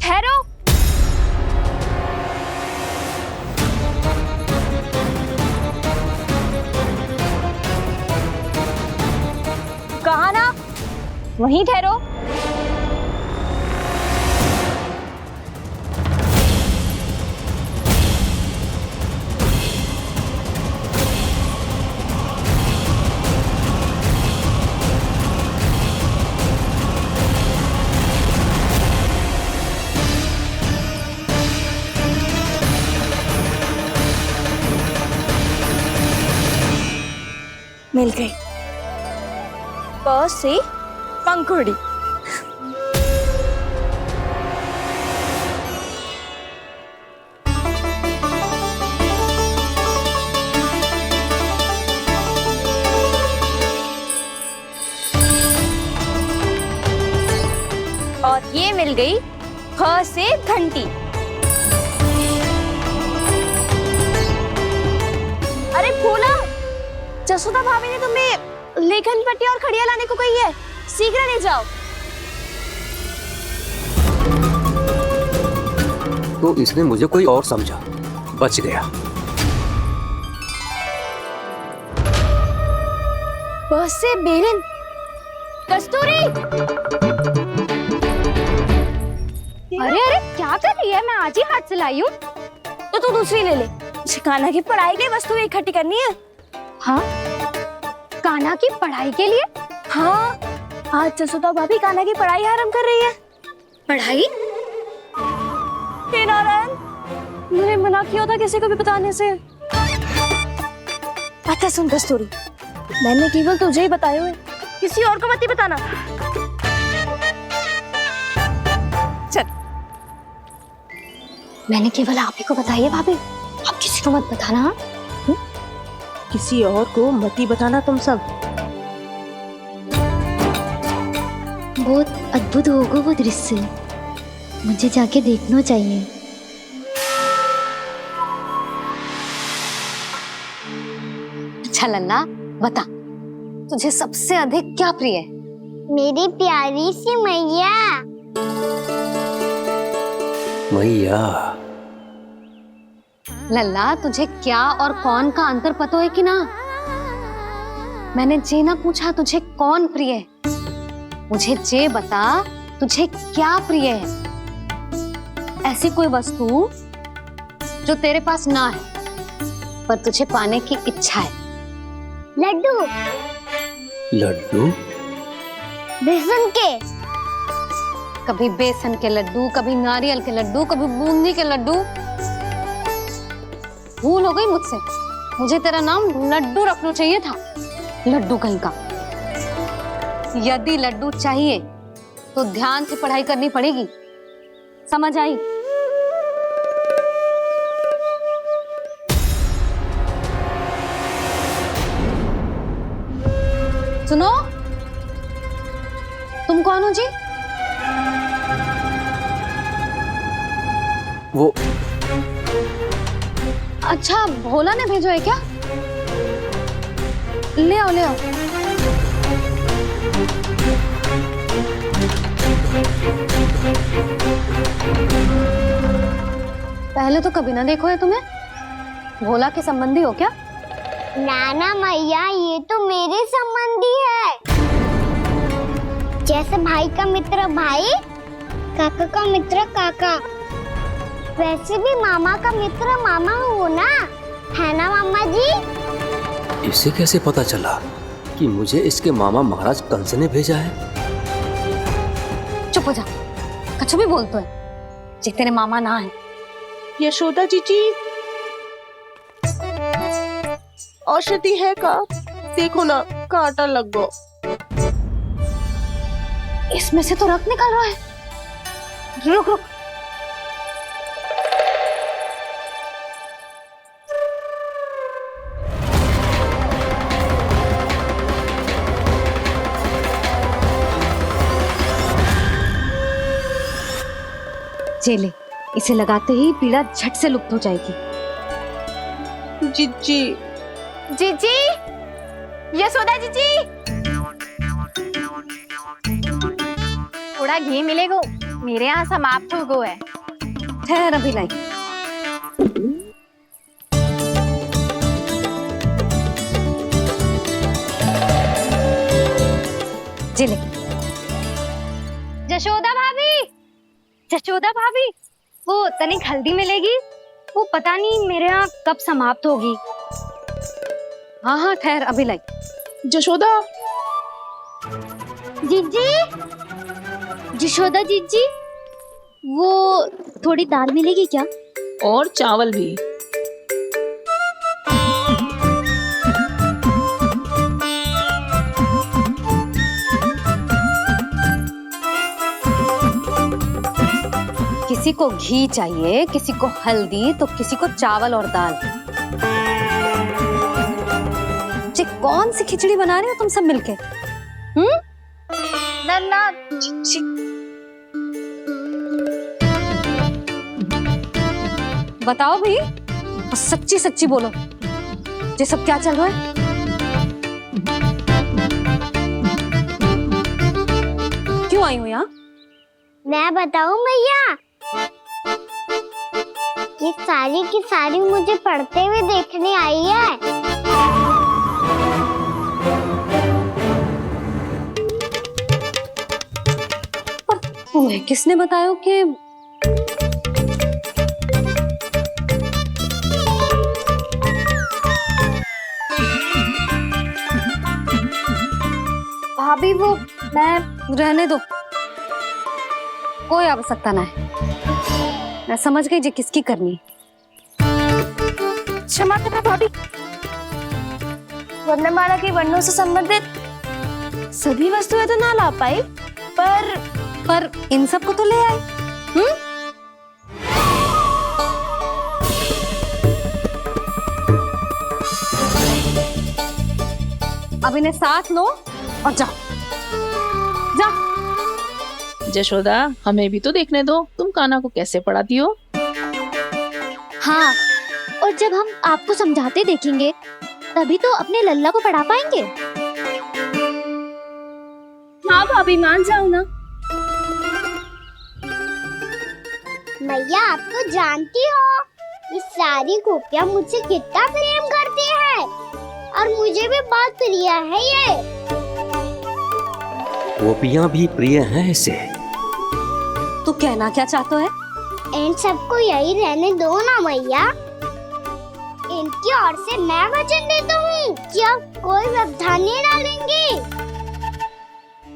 H: ठहरो। कहा ना, वहीं ठहरो। मिल गई। प से पंखुड़ी। और ये मिल गई फ से घंटी। अरे फूला, जसोदा भाभी ने तुम्हें लेखन पट्टी और खड़िया लाने को कही है, शीघ्र ले जाओ।
S: तो इसने मुझे कोई और समझा, बच गया।
H: बस से बेलन। कस्तूरी, अरे अरे क्या कर रही है? मैं आज ही हाथ से लाई हूँ। तो तू दूसरी ले ले। कान्हा की पढ़ाई की वस्तु इकट्ठी करनी है। हाँ, कान्हा की पढ़ाई के लिए? हाँ, आज जसोदा भाभी कान्हा की पढ़ाई आरंभ कर रही है। पढ़ाई? हे नारायण, मैंने मना किया था किसी को भी बताने से। अच्छा सुन कस्तूरी, मैंने केवल तुझे ही बताए हुए, किसी और को मत ही बताना। चल। मैंने केवल आप ही को बताई है भाभी, आप किसी को मत बताना। हाँ?
L: किसी और को मत ही बताना तुम सब।
A: बहुत अद्भुत होगा वो दृश्य, मुझे जाके देखना चाहिए।
C: अच्छा लल्ला, बता तुझे सबसे अधिक क्या प्रिय है?
B: मेरी प्यारी सी मैया।
S: मैया।
C: लल्ला, तुझे क्या और कौन का अंतर पता है कि ना? मैंने जे ना पूछा तुझे कौन प्रिय है, मुझे जे बता तुझे क्या प्रिय है। ऐसी कोई वस्तु जो तेरे पास ना है पर तुझे पाने की इच्छा है।
B: लड्डू।
S: लड्डू?
B: बेसन के।
C: कभी बेसन के लड्डू, कभी नारियल के लड्डू, कभी बूंदी के लड्डू। भूल हो गई मुझसे, मुझे तेरा नाम लड्डू रखना चाहिए था। लड्डू कहीं का। यदि लड्डू चाहिए तो ध्यान से पढ़ाई करनी पड़ेगी, समझ आई? सुनो, तुम कौन हो जी?
S: वो
C: अच्छा, भोला ने भेजो है क्या? ले आओ ले आओ। पहले तो कभी ना देखो है तुम्हें। भोला के संबंधी हो क्या?
B: नाना मैया, ये तो मेरे संबंधी है। जैसे भाई का मित्र भाई, काका का मित्र काका, वैसे भी मामा का मित्र मामा हो ना, है ना मामा जी?
S: इसे कैसे पता चला कि मुझे इसके मामा महाराज कंस ने भेजा है?
C: चुप हो जा, कुछ भी बोलते है जे तेरे मामा ना है।
L: यशोदा जीजी, औषधि है का? देखो ना, कांटा लग गो।
C: इसमें से तो रक्त निकल रहा है। रुक रुक, ये ले, इसे लगाते ही पीड़ा झट से लुप्त हो जाएगी।
L: जीजी,
H: जीजी, यशोदा जीजी, थोड़ा घी मिलेगा, मेरे यहाँ समाप्त हो गया है।
C: ठहर अभी लाई। जी ले।
B: जशोदा भाभी, जशोदा भाभी, वो तनिक हल्दी मिलेगी? वो पता नहीं मेरे यहाँ कब समाप्त होगी।
C: हाँ हाँ ठहर अभी लाई।
H: जशोदा,
B: जीजी, जशोदा जीजी, वो थोड़ी दाल मिलेगी क्या?
H: और चावल भी।
C: किसी को घी चाहिए, किसी को हल्दी, तो किसी को चावल और दाल। जी कौन सी खिचड़ी बना रहे हो तुम सब मिलके?
H: नन्ना,
C: बताओ भाई, और सच्ची सच्ची बोलो, ये सब क्या चल रहा है? क्यों आई हूँ यहाँ?
B: मैं बताऊं भैया, ये सारी की सारी मुझे पढ़ते हुए देखने आई है।
C: पर तुम्हें किसने बताया कि भाभी वो मैं रहने दो, कोई आवश्यकता ना है। मैं समझ गई जी किसकी करनी।
H: क्षमा करना भाभी, वर्णमाला के वर्णों से संबंधित सभी वस्तुएं तो ना ला पाई, पर
C: इन सब को तो ले आए। अब इन्हें साथ लो और जाओ।
H: जशोदा, हमें भी तो देखने दो, तुम कान्हा को कैसे पढ़ाती हो।
B: हाँ, और जब हम आपको समझाते देखेंगे तभी तो अपने लल्ला को पढ़ा पाएंगे।
H: हाँ भाभी, मान जाओ ना।
B: मैया, आप तो जानती हो ये सारी गोपियां मुझसे कितना प्रेम करती है, और मुझे भी बहुत प्रिय है ये।
S: गोपियां भी प्रिय हैं इसे।
C: तू कहना क्या चाहता है?
B: इन सबको यही रहने दो ना मैया। इनकी ओर से मैं वचन देता हूँ कि अब कोई व्यवधान नहीं डालेंगी।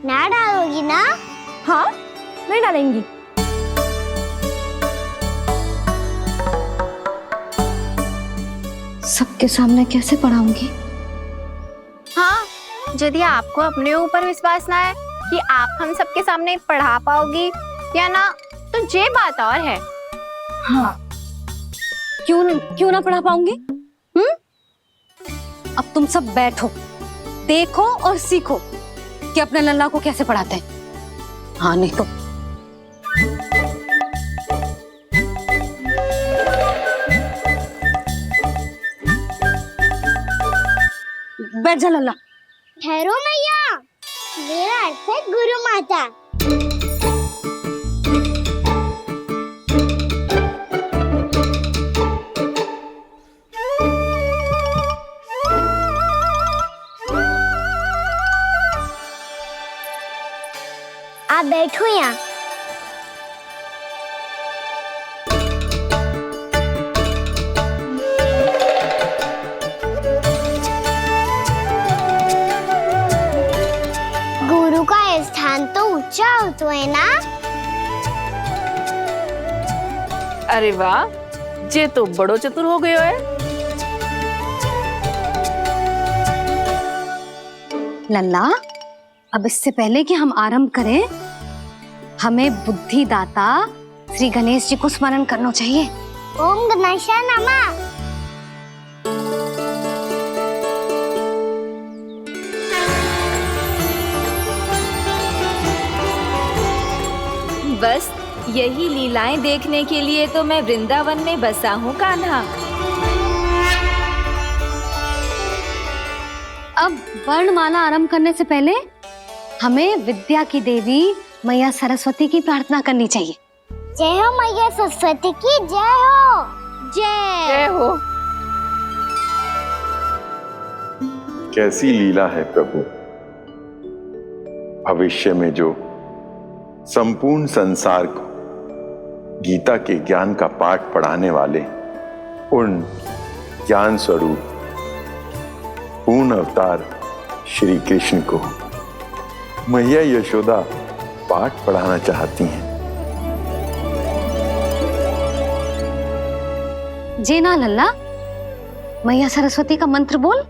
B: ना डालोगी ना?
C: हाँ, नहीं डालेंगी। सबके सामने कैसे पढ़ाऊंगी?
H: हाँ, यदि आपको अपने ऊपर विश्वास ना है कि आप हम सबके सामने पढ़ा पाओगी या ना, तो ये बात और है।
C: हाँ, क्यों ना पढ़ा पाऊंगी? अब तुम सब बैठो, देखो और सीखो कि अपने लल्ला को कैसे पढ़ाते हैं। हाँ नहीं तो बैठ जा लल्ला।
B: ठहरो मैया, मेरा अर्थ है गुरु माता। आप बैठो यहाँ। गुरु का स्थान तो ऊंचा होता है ना?
H: अरे वाह, जे तो बड़ो चतुर हो गयो है।
C: लल्ला, अब इससे पहले कि हम आरंभ करें, हमें बुद्धिदाता श्री गणेश जी को स्मरण करना चाहिए।
B: ओम गणेशाय नमः।
M: बस
H: यही लीलाएं देखने के लिए तो मैं वृंदावन में बसा हूँ कान्हा।
C: अब वर्णमाला आरंभ करने से पहले हमें विद्या की देवी मैया सरस्वती की प्रार्थना करनी चाहिए।
B: जय हो मैया सरस्वती की जय हो।
H: जय हो।
O: कैसी लीला है प्रभु, भविष्य में जो संपूर्ण संसार को गीता के ज्ञान का पाठ पढ़ाने वाले उन ज्ञान स्वरूप पूर्ण अवतार श्री कृष्ण को मैया यशोदा पाठ पढ़ाना चाहती हैं।
C: जेना लल्ला, मैया सरस्वती का मंत्र बोल।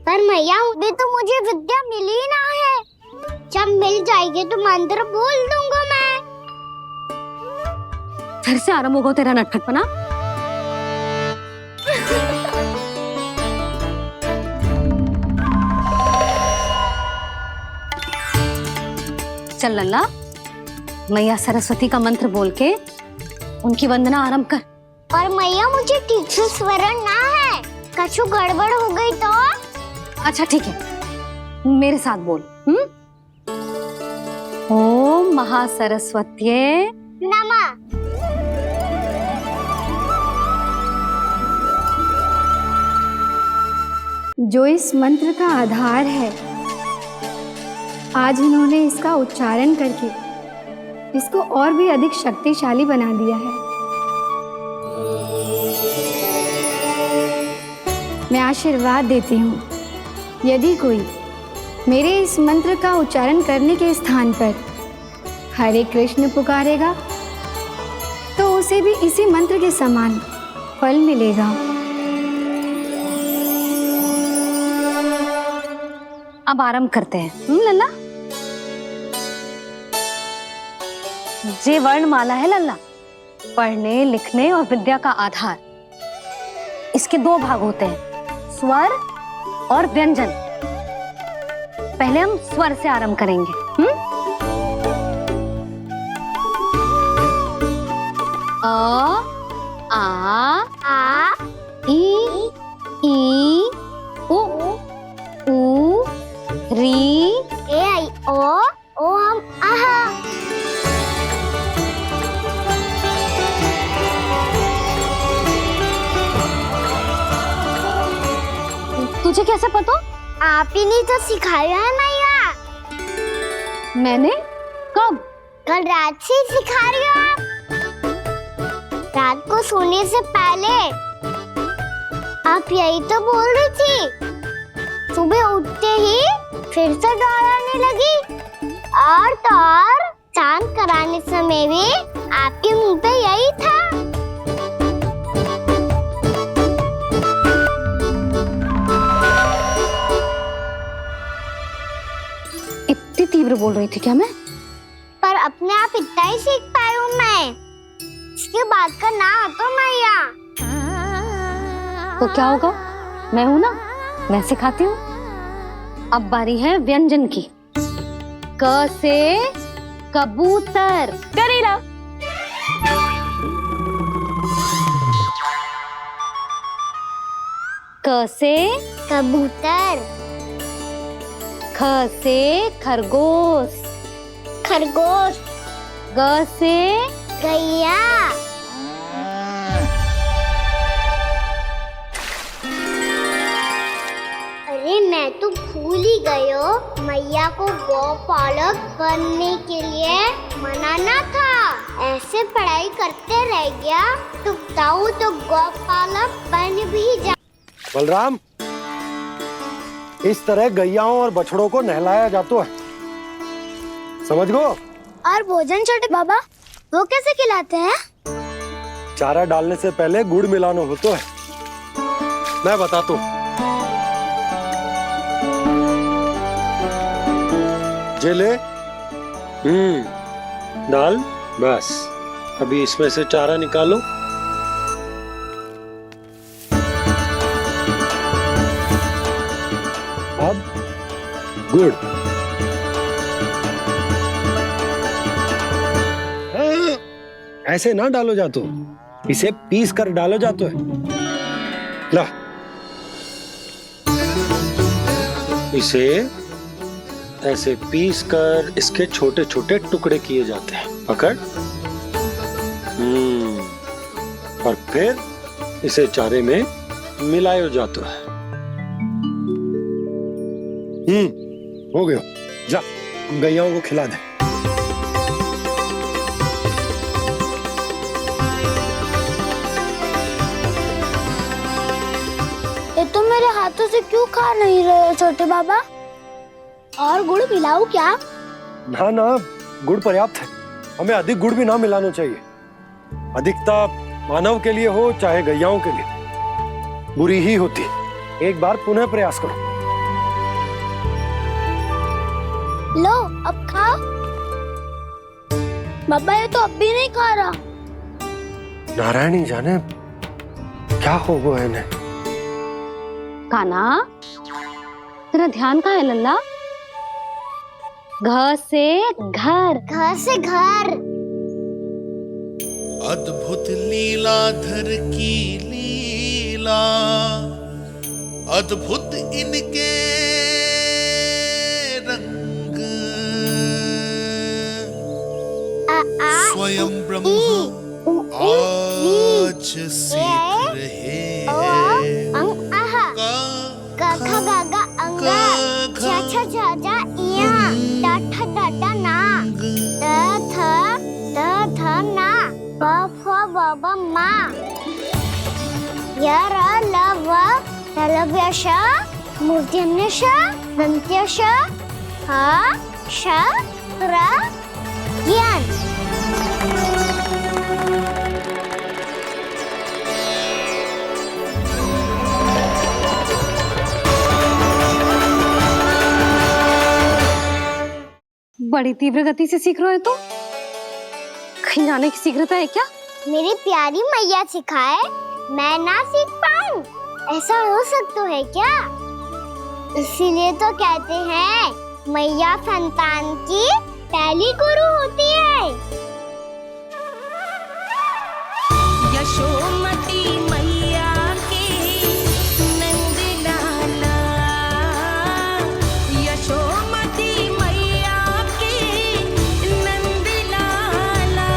B: पर मैया अभी तो मुझे विद्या मिली ना है, जब मिल जाएगी तो मंत्र बोल दूंगा मैं।
C: फिर से आरंभ होगा तेरा नटखटपना। चल लल्ला, मैया सरस्वती का मंत्र बोल के उनकी वंदना आरंभ कर।
B: और मैया मुझे ठीक से स्मरण ना है, कछु गड़बड़ हो गई तो?
C: अच्छा ठीक है, मेरे साथ बोल। ओम महासरस्वत्ये
B: नमः।
T: जो इस मंत्र का आधार है, आज इन्होंने इसका उच्चारण करके इसको और भी अधिक शक्तिशाली बना दिया है। मैं आशीर्वाद देती हूँ, यदि कोई मेरे इस मंत्र का उच्चारण करने के स्थान पर हरे कृष्ण पुकारेगा तो उसे भी इसी मंत्र के समान फल मिलेगा।
C: अब आरंभ करते हैं। लल्ला, जे वर्णमाला है लल्ला, पढ़ने लिखने और विद्या का आधार। इसके दो भाग होते हैं, स्वर और व्यंजन। पहले हम स्वर से आरंभ करेंगे। अ, आ, ई, उ, री,
B: ए आई ओ हम आहा।
C: तुझे कैसे पता?
B: आप ही ने तो सिखाया है मैया।
C: मैंने? कब?
B: कल रात से सिखा रही हो आप। रात को सोने से पहले आप यही तो बोल रही थी। सुबह उठते ही फिर से दोहराने लगी, और तो और चांद कराने समय भी आपके मुंह पे यही था।
C: इतनी तीव्र बोल रही थी क्या मैं?
B: पर अपने आप इतना ही सीख पाई हूँ मैं। इसके बाद का ना तो मैया।
C: तो क्या होगा? मैं हूं ना, मैं सिखाती हूँ। अब बारी है व्यंजन की। क से कबूतर। करेला। क से
B: कबूतर।
C: ख से खरगोश।
B: खरगोश।
C: ग से
B: गैया। अरे मैं तो भूल ही गई हो, मैया को गौपालक बनने के लिए मनाना था। ऐसे पढ़ाई करते रह गया तो बताऊं तो गौपालक बन भी जा।
J: बलराम, इस तरह गैयाओं और बछड़ों को नहलाया जाता है, समझ गो?
B: और भोजन छोटे बाबा, वो कैसे खिलाते हैं?
J: चारा डालने से पहले गुड़ मिलाना होता है, मैं बताता हूँ। जे ले, डाल, बस अभी इसमें से चारा निकालो। अब गुड़। ऐसे ना डालो जातो, इसे पीस कर डालो जातो है। ला, इसे ऐसे पीस कर इसके छोटे छोटे टुकड़े किए जाते हैं। पकड़। और फिर इसे चारे में मिलायो जातो है। हो गया। जा, गैयाओं को खिला दे।
A: ये तुम मेरे हाथों से क्यों खा नहीं रहे हो छोटे बाबा? और गुड़ मिलाऊं क्या?
J: ना ना, गुड़ पर्याप्त है। हमें अधिक गुड़ भी ना मिलाना चाहिए। अधिकता मानव के लिए हो चाहे गैयाओं के लिए बुरी ही होती। एक बार पुनः प्रयास करो।
A: लो, अब खाओ। बाबा ये तो अब भी नहीं खा रहा।
J: नारायणी जाने क्या हो गया इन्हें।
C: कान्हा, तेरा ध्यान कहाँ है लल्ला? घ से घर,
B: घर से घर।
N: अद्भुत लीलाधर की लीला, अद्भुत इनके रंग, स्वयं ब्रह्म आज सीख रहे हैं।
B: गा गा गा अंगा, छा छा छा छा इया, डा ठा ना, ध ना, ब फ ब ब मा, य र ल व लव्य श, मूर्धन्य श, दन्त्य श, ह श र ज्ञान।
C: बड़ी तीव्र गति से सीख रहे हो तो कहीं जाने की शीघ्रता है क्या?
B: मेरी प्यारी मैया सिखाए, मैं ना सीख पाऊं, ऐसा हो सकता है क्या? इसीलिए तो कहते हैं मैया संतान की पहली गुरु होती है।
F: यशोमती मैया के नंद लाला, यशोमती मैया के नंद लाला,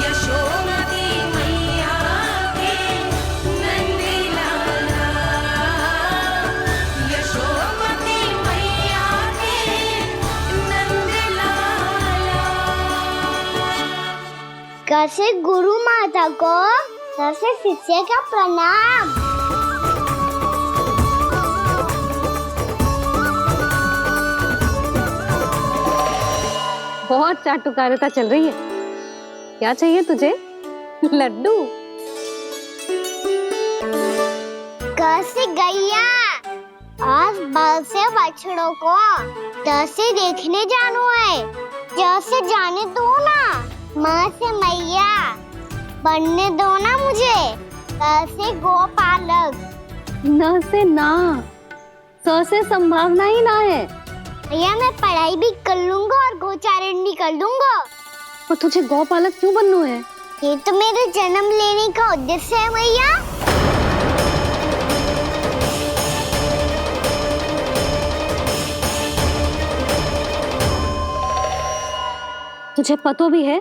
F: यशोमती मैया के नंद लाला, यशोमती मैया के नंद लाला।
B: कैसे गुरु माता को कैसे शिष्य का प्रणाम।
C: बहुत चाटुकारिता चल रही है। क्या चाहिए तुझे? लड्डू?
B: कैसे गैया और बल से बछड़ों को कैसे देखने जानो है, जैसे जाने दो ना, माँ से मैया बनने दो ना मुझे, कैसे गोपालक।
C: न से ना, स से संभावना ही ना है।
B: भैया मैं पढ़ाई भी कर लूंगा और गोचारण भी कर दूंगा।
C: और तुझे गौपालक क्यों बनना है?
B: ये तो मेरे जन्म लेने का उद्देश्य है भैया।
C: तुझे पता भी है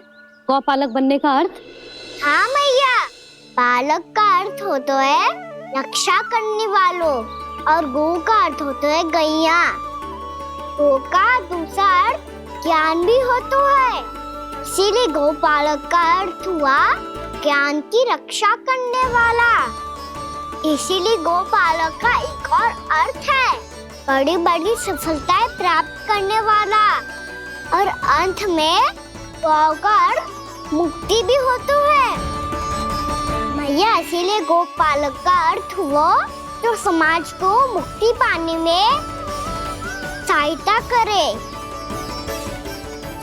C: गौपालक बनने का अर्थ?
B: हाँ भैया, पालक का अर्थ होता है रक्षा करने वालों और गौ का अर्थ होता है गैया। गौ का दूसरा अर्थ ज्ञान भी होता है, इसीलिए गौपालक का अर्थ हुआ ज्ञान की रक्षा करने वाला। इसीलिए गौपालक का एक और अर्थ है बड़ी बड़ी सफलताएं प्राप्त करने वाला, और अंत में गौ का अर्थ मुक्ति भी होता है। भैया इसीलिए गौपालक का अर्थ हुआ जो समाज को मुक्ति पाने में सहायता करे।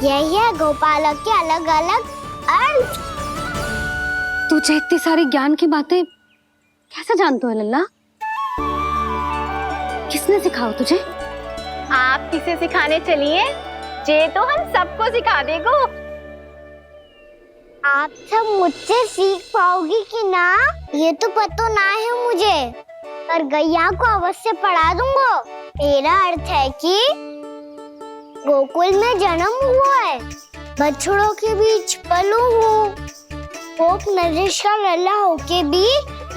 B: यही है गौपालक के अलग अलग अर्थ।
C: तुझे इतनी सारी ज्ञान की बातें कैसे जानते हो लल्ला? किसने सिखाओ तुझे?
H: आप किसे सिखाने चलिए, जे तो हम सबको सिखा देगो।
B: आप सब मुझसे सीख पाओगी कि ना, ये तो पता ना है मुझे, पर गैया को अवश्य पढ़ा दूंगा। मेरा अर्थ है कि गोकुल में जन्म हुआ है, बछड़ों के बीच पलू हूँ, गोप नरेश का लल्ला होके भी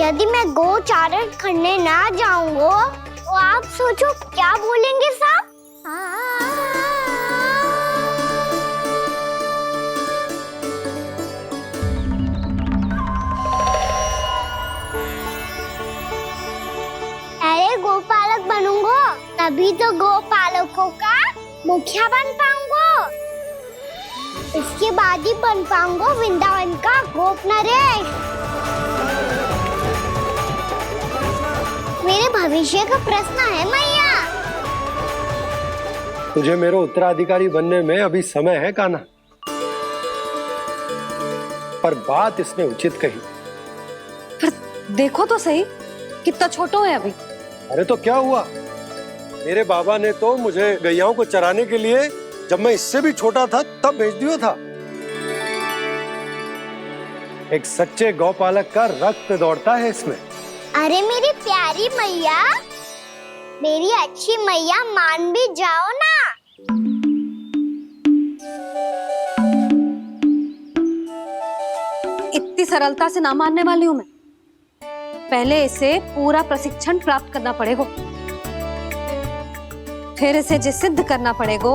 B: यदि मैं गोचारण करने ना जाऊंगा तो आप सोचो क्या बोलेंगे साहब। अरे गोपालक बनूंगा तभी तो गोपालकों का मुखिया बन पाऊंगा, इसके बाद ही बन पाऊंगा वृंदावन का गोप नरेश। मेरे भविष्य का प्रश्न है मैया।
J: तुझे मेरा उत्तराधिकारी बनने में अभी समय है कान्हा, पर बात इसने उचित कही।
C: पर देखो तो सही, कितना छोटो है अभी।
J: अरे तो क्या हुआ, मेरे बाबा ने तो मुझे गैयाओं को चराने के लिए जब मैं इससे भी छोटा था तब भेज दिया था। एक सच्चे गौपालक का रक्त दौड़ता है इसमें।
B: अरे मेरी प्यारी मैया, मेरी अच्छी मैया, मान भी जाओ ना।
C: इतनी सरलता से ना मानने वाली हूं मैं। पहले इसे पूरा प्रशिक्षण प्राप्त करना पड़ेगा, फिर इसे जो सिद्ध करना पड़ेगा